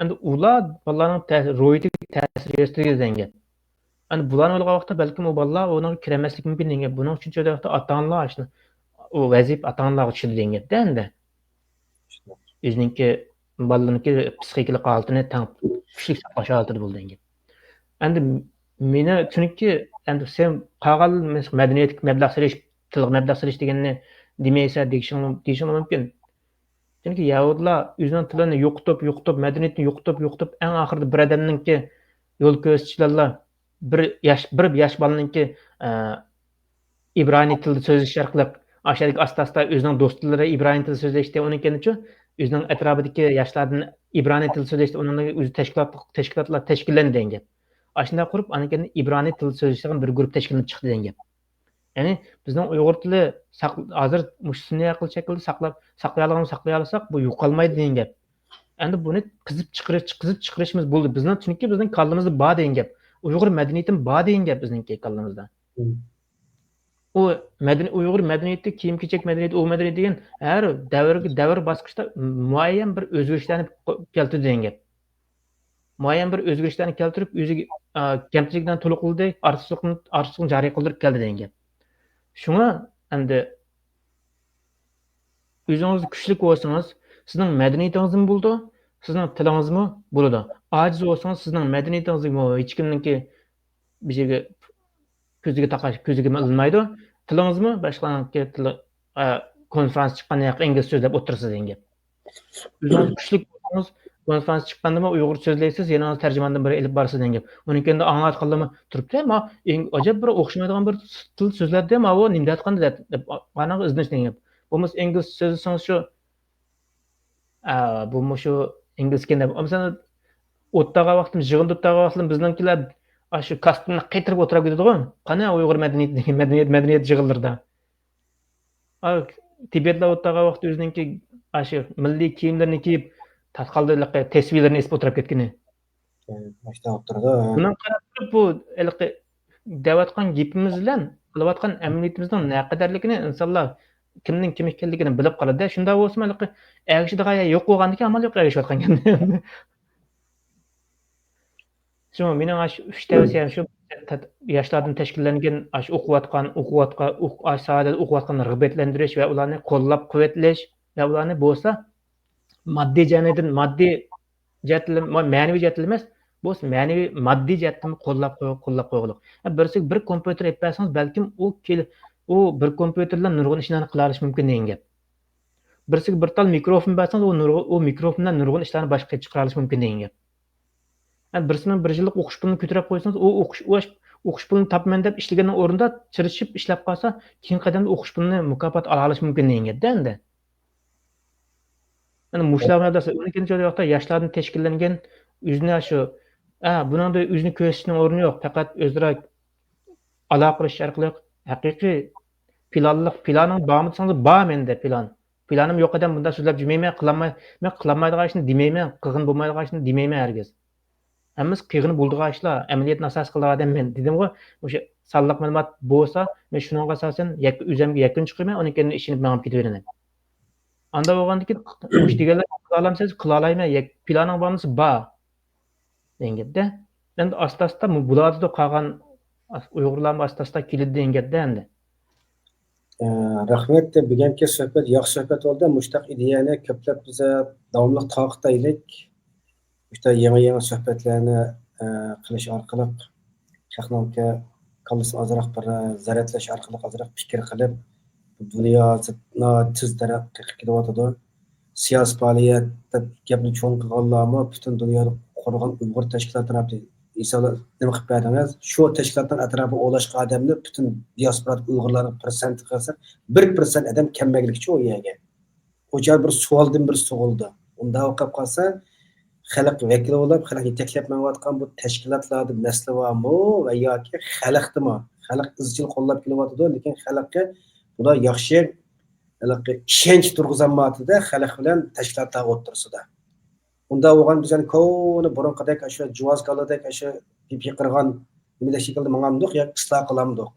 Speaker 2: Endi ular bolalarning ro'yiga ta'sir ko'rsatadi degan gap. Endi bularni o'ylagan vaqtda balkim u bolalar uning kiramasligi mumkin degan gap. Buning uchun cho'da ota-onalar ishni u vazif ota-onalarga tushadi degan gapda endi. O'ziningki bolalarniki psixik holatini kuchli saqlash holatida bo'ldi degan gap. Endi meni chunki endi sen qolgan madaniyatga mablag' solish, tilga mablag' solish deganni demaysa deyishing mumkin. Chunki yahudlar o'zining tilini yo'qotib, madaniyatni yo'qotib, eng oxirida bir odamningki yo'l ko'rsatishlarla bir yosh bolaninki ibraniy tilda so'zlash orqali ashadagi asta-asta o'zining do'stlari ibraniy tilda so'zlashdi. Uning keyin Özünün etrafındaki yaşlardan İbrani tili söyleşti, onun özü teşkilatlar teşkillendi degan gap. Aşında kurup aniken İbrani tili söyleştiğin bir grup teşkilinip çıktı degan gap. Yani bizning Uyg'ur tili hozir sun'iy aql shaklida saqlay bu yo'qolmaydi degan gap. Endi buni qizib chiqarishimiz bo'ldi. Chunki bizning kallamizda bor degan gap. Uyg'ur madaniyatim bor degan gap bizningki kallamizda. O Uyg'ur madaniyati, kiyim-kechak madaniyati, o madaniyat degan har davr bosqichda muayyan bir o'zgarishlarni keltirdi degan gap. Muayyan bir o'zgarishlarni keltirib, o'ziga kamchilikdan to'liqladi, ortiqlikni joriy qildirib keldi degan gap. Shunga endi o'zingiz kuchli bo'lsangiz, sizning madaniyatingiz bo'ldi, sizning tilingiz bo'ladi. Ojiz bo'lsangiz, sizning madaniyatingiz hech kimningki bir yerga ko'ziga ilmaydi. Tilingizmi boshqaniki til konferans chiqqanda ingliz so'zlab o'tirasiz degan gap. O'zingiz kuchli bo'lsangiz, konferans chiqqanda Uyg'ur so'zlaysiz, yana tarjimondan biri ilib borasiz degan gap. Unikenda anglatganlarni turibdi, ammo eng ajab bir o'xshamaydigan bir til so'zladi, ammo u nima deyotgandi deb anaqa izlash degan gap. Bo'lmasa ingliz so'zlasangiz shu ingliz kenda. Masalan, o'tdaga vaqtim, yig'inda o'tdaga vaqtim bizninkilar shu kostyumni qaytirib o'tirib ketadi-ku. Qana Uyg'ur madaniyat yig'inlarida. Tibetda o'tdaga vaqt o'zininki shu milliy kiyimlarini kiyib, tasqaldilikqa tasvirlarni esib o'tirib ketgani.
Speaker 1: Başta o'tirdi.
Speaker 2: Buni qarab turib bu deyotgan gapimiz bilan qilayotgan amaliyatimizning naqadarligini insonlar kimning kim ekanligini bilib qoladi. Shunda bo'lsa, agishdiga yo'q bo'lgandan keyin amal yo'q agishayotgan ekan. Shu mening shu 3 tavsiyam shu yoshlardan tashkillangan shu o'qiyotgan rag'batlantirish va ularni qo'llab-quvvatlash va ularni bo'lsa moddiy jihatdan ma'naviy jihatdan emas, bo'lsa ma'naviy moddiy jihatdan qo'llab qo'ygulik. Bir kompyuter aytsangiz, balkim u bir kompyuter bilan nurg'un ishlarni qila olish mumkin degan gap. Bir tal mikrofon bersangiz, u mikrofondan nurg'un ishlarni boshqa chiqara olish mumkin degan gap. Birisining bir yillik o'qish pulini ko'tarib qo'ysangiz, u o'qish pulini topman deb ishlaganning o'rnida chirishib ishlab qolsa, keyin qadamda o'qish pulini mukofot ola olish mumkin degan gapda endi. Ana mushlarlarda 12-yoqda yoshlardan tashkillangan o'zini shu buningda o'zini ko'rsatishning o'rni yo'q, faqat o'zaro aloqa qilish orqali haqiqiy planing bormi desangiz, bor menda plan. Planim yo'q ekan, bunda so'zlab jurmayman, qilmaydigan ishni demayman, qilg'in bo'lmaydigan ishni demayman hargiz. Hammasi qiyg'in bo'ldigan ishlar, amaliyotni asos qilgan odam men dedim-ku, o'sha sonliq ma'lumot bo'lsa, men shunga asosan o'zimga yakun chiqaman, uni keyin ishini ma'lum ketaveraman. Anda bo'lgandan keyin o'sha deganlar qila olamsiz, qila olmayman, planing bormisi bor. degan gapda. Endi asta-asta bularda qolgan Uyg'urlar asta-asta keladi degan gapda endi.
Speaker 1: Rahmat deb bugungi suhbat yaxshi suhbat bo'ldi. Mushtaq ideyani ko'plab biza davomli taqoqdaylik. İşte yangi suhbatlarni qilish orqali shaxnonga kallasini ozroq bir zaryadlash orqali ozroq fikr qilib, dunyo tez taraqqiy qilyotadi. Siyosiy faoliyatda gapni cho'ng qilganlarmi butun dunyoda qurgan Uyg'ur tashkilotlarini insonlar nima qilib berdingiz? Shu tashkilotdan atrofida o'ylashgan odamni butun diasporada Uyg'urlarning prosenti qilsa, 1% odam kammagligicha u yerga. O'sha bir savoldan bir tug'ildi. Unda o'qib qolsa xalq vakili bo'lib, xalq yetaklab menayotgan bu tashkilotlarda masala bormi va yoki xalqdimi? Xalq izchil qo'llab kelyotdi, lekin xalqqa bular yaxshi ishonch turg'izolmaydi xalq bilan tashkilotlar o'rtasida. Unda o'g'an bizani ko'ni burunqidek shu juvozgaladek shu piqirgan nima shaklda mengamdiq yoki isloh qilamdiq.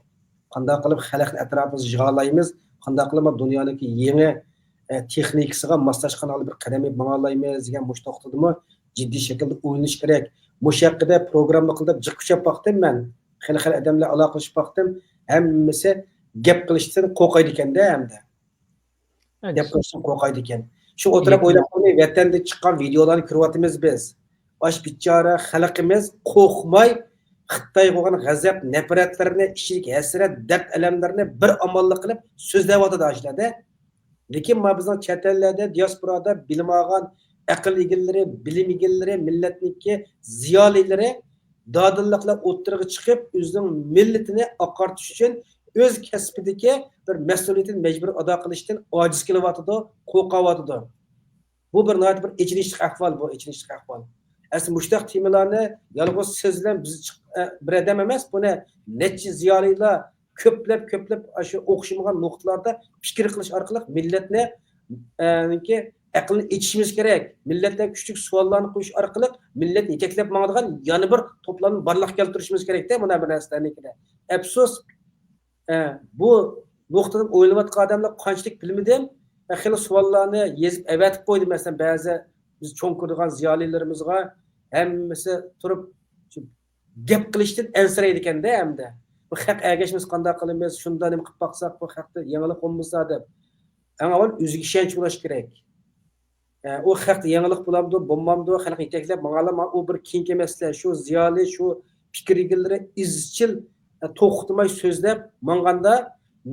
Speaker 1: Qanday qilib xalqni atrofimizni yig'alaymiz, qanday qilib dunyodagi yangi texnikasiga moslashgan bir qadam mengalaymiz degan bu to'xtadimi? Ciddi şekilde o'ylash kerak. Bu haqida programma qilib jiqishab baqdim men. Xil odamlar aloqalashib baqdim. Hammasi gap qilishdan qo'rqaydi ekanda hamda. Gap qilishdan qo'rqaydi ekan. Shu o'tirib o'ylab qo'ying, vatanda chiqqan videolarni ko'ryapmiz biz. Bosh bichora xalqimiz qo'rqmay Xitoy bo'lgan g'azab, nafratlarini, ichlik hasrat, dard alamlarini bir amallik qilib so'zlayotadi ashlarda. Lekin bizning chet ellarda, diasporada bilim olgan aql egalari, bilim egalari, millatniki ziyolilari dadilliklar o'ttirg'i chiqib, o'zining millatini oqartish uchun o'z kasbidagi bir mas'uliyatni majbur ado qilishdan ojiz kelyotdi, qo'rqyotdi. Bu bir nihayet bir ichinishlik ahvol, bu ichinishlik ahvol. Aslında müştaq temalarni yalnız siz bilan biz bir adam emas, buni necha ziyolilar ko'plab shu o'xshamagan nuqtalarda fikr qilish orqali millatni aqlni ichishimiz kerak. Millatga kuchli savollarni qo'yish orqali millatni yetaklab mangadigan yana bir to'plamni barliqqa keltirishimiz kerak-da buna bir narsalarnikida. Afsus, bu nuqtadan o'ylayotgan odamlar qanchalik bilmadim, xil savollarni yezib avatib qo'ydi. Masalan, ba'zi biz cho'ng ko'rgan ziyolilarimizga hammasi turib gap qilishdan ansiraydi ekanda hamda. Bu haq agashimiz qanday qilamiz, shunda nima qilib baqsaq bu haqda yangilik bo'lmasa deb. Eng avval o'ziga ishonch bo'lish kerak. O haqda yangilik bo'lamdi, bo'lmamdi, xalq yetaklab mangala u bir keyingi masala, shu ziyoli, shu fikr egallari izchil to'xtamay so'zlab manganda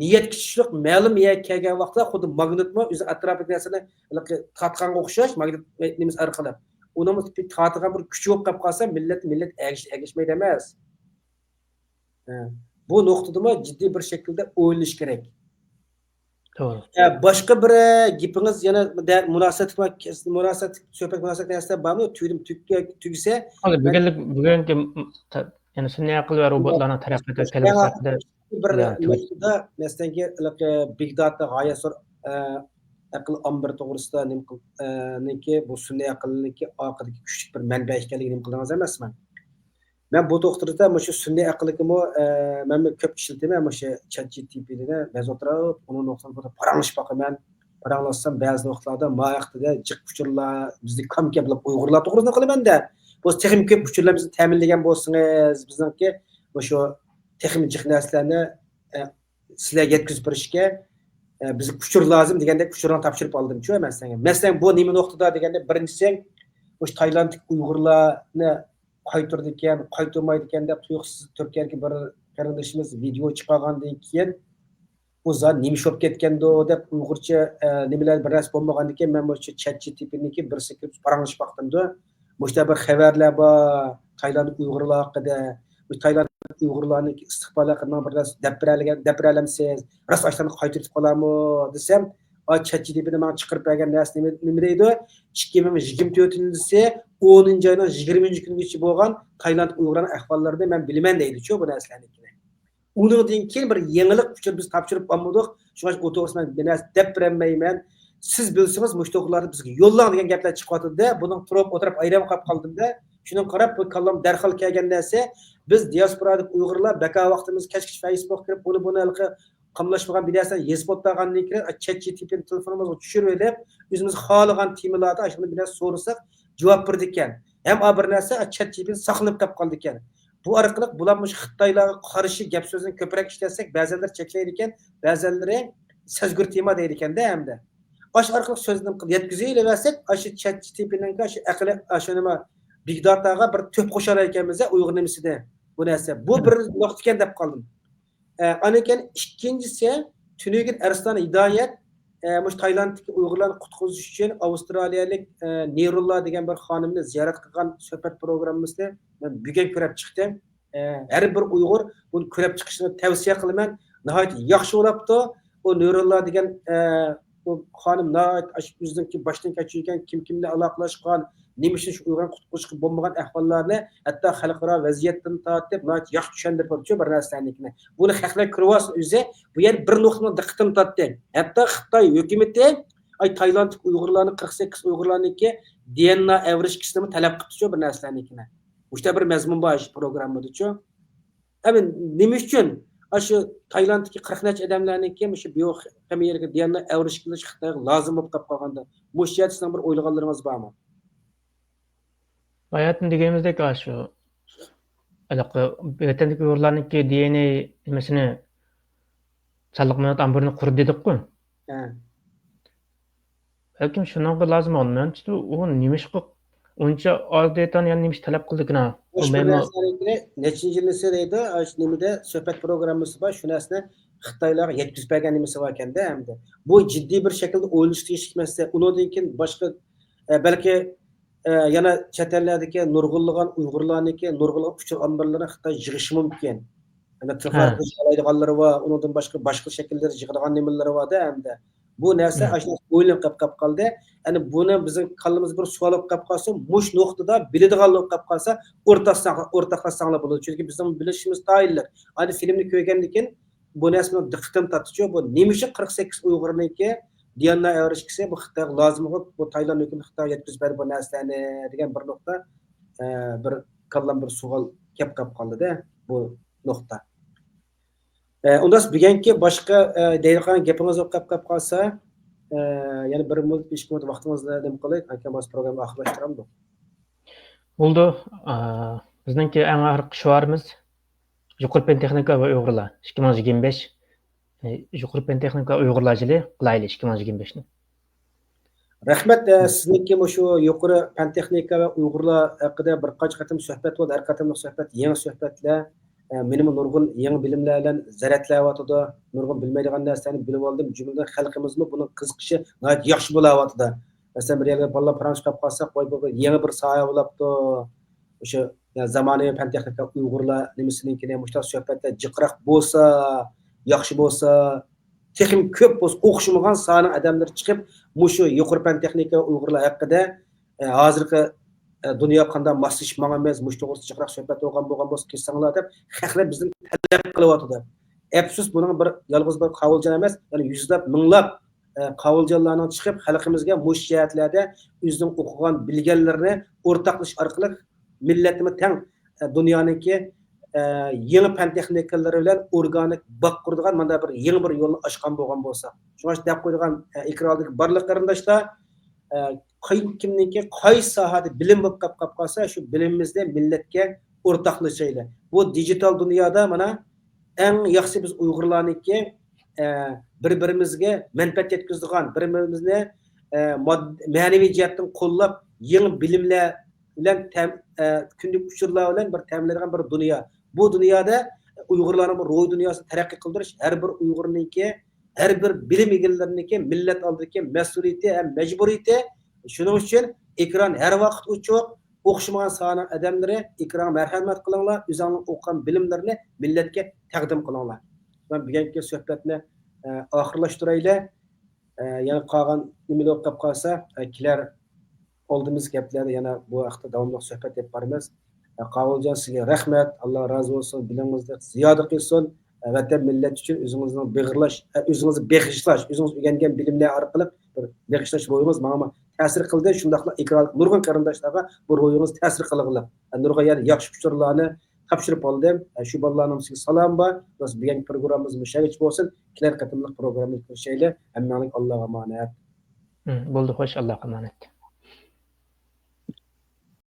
Speaker 1: niyat kuchlik ma'lum kelgan vaqtda xuddi magnitmi o'zi atrofidagi narsani tatqanga o'xshash magnitimiz orqali uni tatgan bir kuch yo'q qolib qolsa millat agishmaydi emas. Bu nuqtada jiddiy bir shaklda o'ylash kerak.
Speaker 2: To'g'ri.
Speaker 1: Boshqa bir gapingiz yana munosabat so'hbat narsalar bormi? Tugisa.
Speaker 2: Hozir bugungi yani sun'iy aql va robotlarning taraqqiyoti kelasi haqida
Speaker 1: bir nuqtada masalan big data g'oyasi aql ombir to'g'risida nima bu sun'iy aqlniki oqibatdagi kuchli bir manba ekanligini nima qildingiz emasman. Men bu to'xtirda shu sun'iy aqlnimi men ko'p ishlataman shu ChatGPT'ni ba'zi o'tirib uni nuqtada paranglashib boqaman. Paranglasam ba'zi nuqtalarda ma'aqtida jiq uçurlar bizni kamkablab Uyg'urlar to'g'risida qilaman-da. Bu texnik ko'p uçurlar bizni ta'minlagan bo'lsangiz bizniki shu texnik jiq narsalarni sizlarga yetkazib berishga biz uçur lazım degandek uçurni topshirib oldim-ku masalan. Masalan bu nima nuqtada deganda birinchisi o'sha Taylandlik Uyg'urlarni qaytirdi ekan, qaytarmaydi ekan deb tuyuqsiz Turkiyaga bir qarindishimiz video chiqargandan keyin o zat nima shop ketgandi deb Uyg'urcha nimalar bir narsa bo'lmagandan keyin men o'sha ChatGPT'niki bir sekund paranglashib baqdim-da. Bo'shda bir xabarlar bor Taylandlik Uyg'urlar haqida. Bu Taylandlik Uyg'urlarning istiqboli haqida bir narsa deb beralamsiz. Rost ashlarni qaytirib qolarmi desam, ChatGPT'ni men chiqarib bergan narsa nima deydi? 2024-yilda 10-oyning 20-kunigacha bo'lgan Tayland Uyg'urlarning ahvollarini men bilaman deydi-ku bu narsalarni. Undan keyin bir yangilik uchun biz topshirib olmadik. Shunga o'to'g'risida men deb bermayman. Siz bilsangiz mushtoqlarni bizga yo'llang degan gaplar chiqyapti-da. Buni turib o'tirib aylanib qolib qoldim-da. Shuni qarab bu kallam darhol kelgan narsa biz diasporadagi Uyg'urlar baka vaqtimiz kechki Facebook kirib buni halqa qamlashmagan bir narsa yezib o'tgandan keyin ChatGPT'ni telefonimizga tushirib olib, o'zimiz xohlagan temalarda shuni bir narsa so'rasak javob berdi ekan. Ham bir narsa ChatGPT saqlanib qolib qoldi ekan. Bu orqali bularmış Xitoylarga qarshi gap so'zni ko'proq ishlatsak, ba'zilar cheklaydi ekan, ba'zilari sezgur tema deydi ekanda hamda. Osh orqali so'zni yetkazayversak, shu ChatGPT'ning shu aqli shu nima big dataga bir to'p qo'shar ekanmiz Uyg'ur nimasida bu narsa. Bu bir nuqta ekan deb qoldim. Ana ekan ikkinchisi Tunugin Arslan Hidoyat mush Taylanddagi Uyg'urlarni qutqizish uchun Avstraliyalik Neyrullah degan bir xonimni ziyorat qilgan suhbat programmamizda men bugun ko'rib chiqdim. Har bir Uyg'ur buni ko'rib chiqishni tavsiya qilaman. Nihoyat yaxshi bo'libdi. O Neyrullah degan o xonim nihoyat o'zininki boshdan kechirgan kimni aloqalashgan nima uchun shu Uyg'urni qutqizishga bo'lmagan ahvollarni hatto xalqaro vaziyatdan tortib nihoyat yaxshi tushuntirib berdi bir narsalarni. Buni xalqlar ko'ryapsiz o'zi bu yer bir nuqtadan diqqatimni tortdi. Hatto Xitoy hukumati Taylandlik Uyg'urlarni 48 Uyg'urlarniki DNA avrish qismini talab qildi bir narsalarni. O'shda bir mazmun bor shu programmada-chu. Amin nima uchun shu Taylanddagi 40 necha odamlarniki shu bioximiyalik DNA avrish qilish Xitoyga lozim bo'lib qolganda, bu yerda bir o'ylaganlaringiz bormi?
Speaker 2: Hayatın dediğimizdeki şu vatandagi Uyg'urlarniki DNA nimasini saqlanib ambirini qurib dedik ku. Balkim shunga lozim olmagan. U nimishqa uncha odatan yani nimish talab qildikna.
Speaker 1: Nechinchi yilda deydi, shu nimada suhbat programmasi bor, shu narsani Xitoylarga yetkazib bergan nimasi bor ekanda hamda. Bu jiddiy bir shaklda o'ylash tegishmasa, undan keyin boshqa balki yana chet ellardagi nurg'unlagan Uyg'urlarniki nurg'unlagan uchur omborlarni Xitoy yig'ishi mumkin. Ana tilxat ishlaydiganlari va undan boshqa shakllarda yig'adigan nimalari bor-da hamda. Bu narsa aşna o'ylanib qolib qoldi. Yani buni bizim kallamiz bir savol olib qolib qolsa, mush nuqtada biladiganlik qolib qolsa, o'rtaqlashsanglar bo'ladi. Chunki bizning bilishimiz tayinlik. Hani filmni ko'rgandan keyin bu narsani diqqatim tortdi. Bu nima uchun 48 Uyg'urniki DNA ayrışkisi bu Xitoy lozim bo'lib, bu Tayland hukumi Xitoy yetkazib berdi bu narsani degan bir nuqta bir kallam bir savol kelib qoldi-da bu nuqta. Ondan bugungi boshqa deydigan gapingiz bo'lib qolsa, yani 1 minut 5 minut vaqtingizni nima qilaylik, akamiz programma oxirlashtiramiz.
Speaker 2: Bo'ldi. Bizningki eng oxirgi shiorimiz yuqori pen texnika va Uyg'urlar 2025. Yuqori pen texnika Uyg'urlar yili qilaylik 2025 ni. Rahmat,
Speaker 1: sizniki shu yuqori pen texnika va Uyg'urlar haqida bir qancha qatim suhbat bo'ldi. Har qatimli suhbat, yangi suhbatlar, benim nurg'un yangi bilimlar bilan zaratlayotdi. Nurg'un bilmaydigan narsani bilib oldim. Jumladan xalqimizmi buni qiziqishi g'oyat yaxshi bo'layotdi. Masalan, bir yerga bolalar Fransuz qilib qolsak, yangi bir soha bo'libdi. O'sha zamonaviy pen texnika Uyg'urlar nimasinikini mushtar suhbatlar jiqroq bo'lsa, yaxshi bo'lsa, texnik ko'p bo'lsa, o'qishmagan soni odamlar chiqib, mushu yuqori pen texnika Uyg'urlar haqida hozirgi dunyo qanday moslashib ma'namiz, mush to'g'risida jiqroq suhbat bo'lgan bo'lsa, kelsanglar deb xalqlar bizdan talab qilyapti. Afsus, buning bir yolg'iz bir qavuljan emas, ya'ni yuzlab, minglab qavuljanlarning chiqib xalqimizga mush jihatlarda o'zining o'qigan, bilganlarini o'rtaqlash orqali millatimiz teng dunyoniki yangi pen texnikalari bilan organik baq quradigan mana bir yangi bir yo'lni ochgan bo'lgan bo'lsa, shunga deb qo'ygan ekrandagi barliq qarindoshlar kimniki qaysi sohada bilim bo'lib qolib qolsa, shu bilimimizni millatga o'rtaqlashaylik. Bu digital dunyoda mana eng yaxshi biz Uyg'urlarniki bir-birimizga manfaat yetkazadigan, bir-birimizni ma'naviy jihatdan qo'llab, yangi bilimlar bilan kunlik uchurlar bilan bir ta'minlangan bir dunyo. Bu dunyoda Uyg'urlarning ruh dunyosini taraqqiy qildirish har bir Uyg'urniki, har bir bilim egalariniki millat oldidagi mas'uliyati ham majburiyati. Shuning uchun ekran har vaqt ochiq, o'qishmagan soni odamlari ekran marhamat qilinglar, o'zingizning o'qigan bilimlarni millatga taqdim qilinglar. Men bugungi suhbatni oxirlashtiraylik. Yana qolgan nimalar bo'lib qolsa, kelar oldimiz gaplarda yana bu haqda davomli suhbat deb boramiz. Qavuljon, sizga rahmat. Alloh rozi bo'lsin. Bilingizni ziyoda qilsin. Vatan millat uchun o'zingizni beg'irlash, o'zingizni beg'ishlash, o'zingiz o'rgangan bilimlar orqali bir beg'ishlash ro'yingiz menga ta'sir qildi. Shundaqla ekran nurg'un qarindoshlarga bu ro'yingiz ta'sir qilg'ili. Nurg'un yana yaxshi kuchlarni topshirib oldim. Shu bolalarning sizga salom bor. Biz bugungi programmamiz mushagich bo'lsin. Kelar qatimliq programmani ko'rishaylik. Hammangizga Allohga omonat.
Speaker 2: Bo'ldi, xo'sh, Allohga omonat.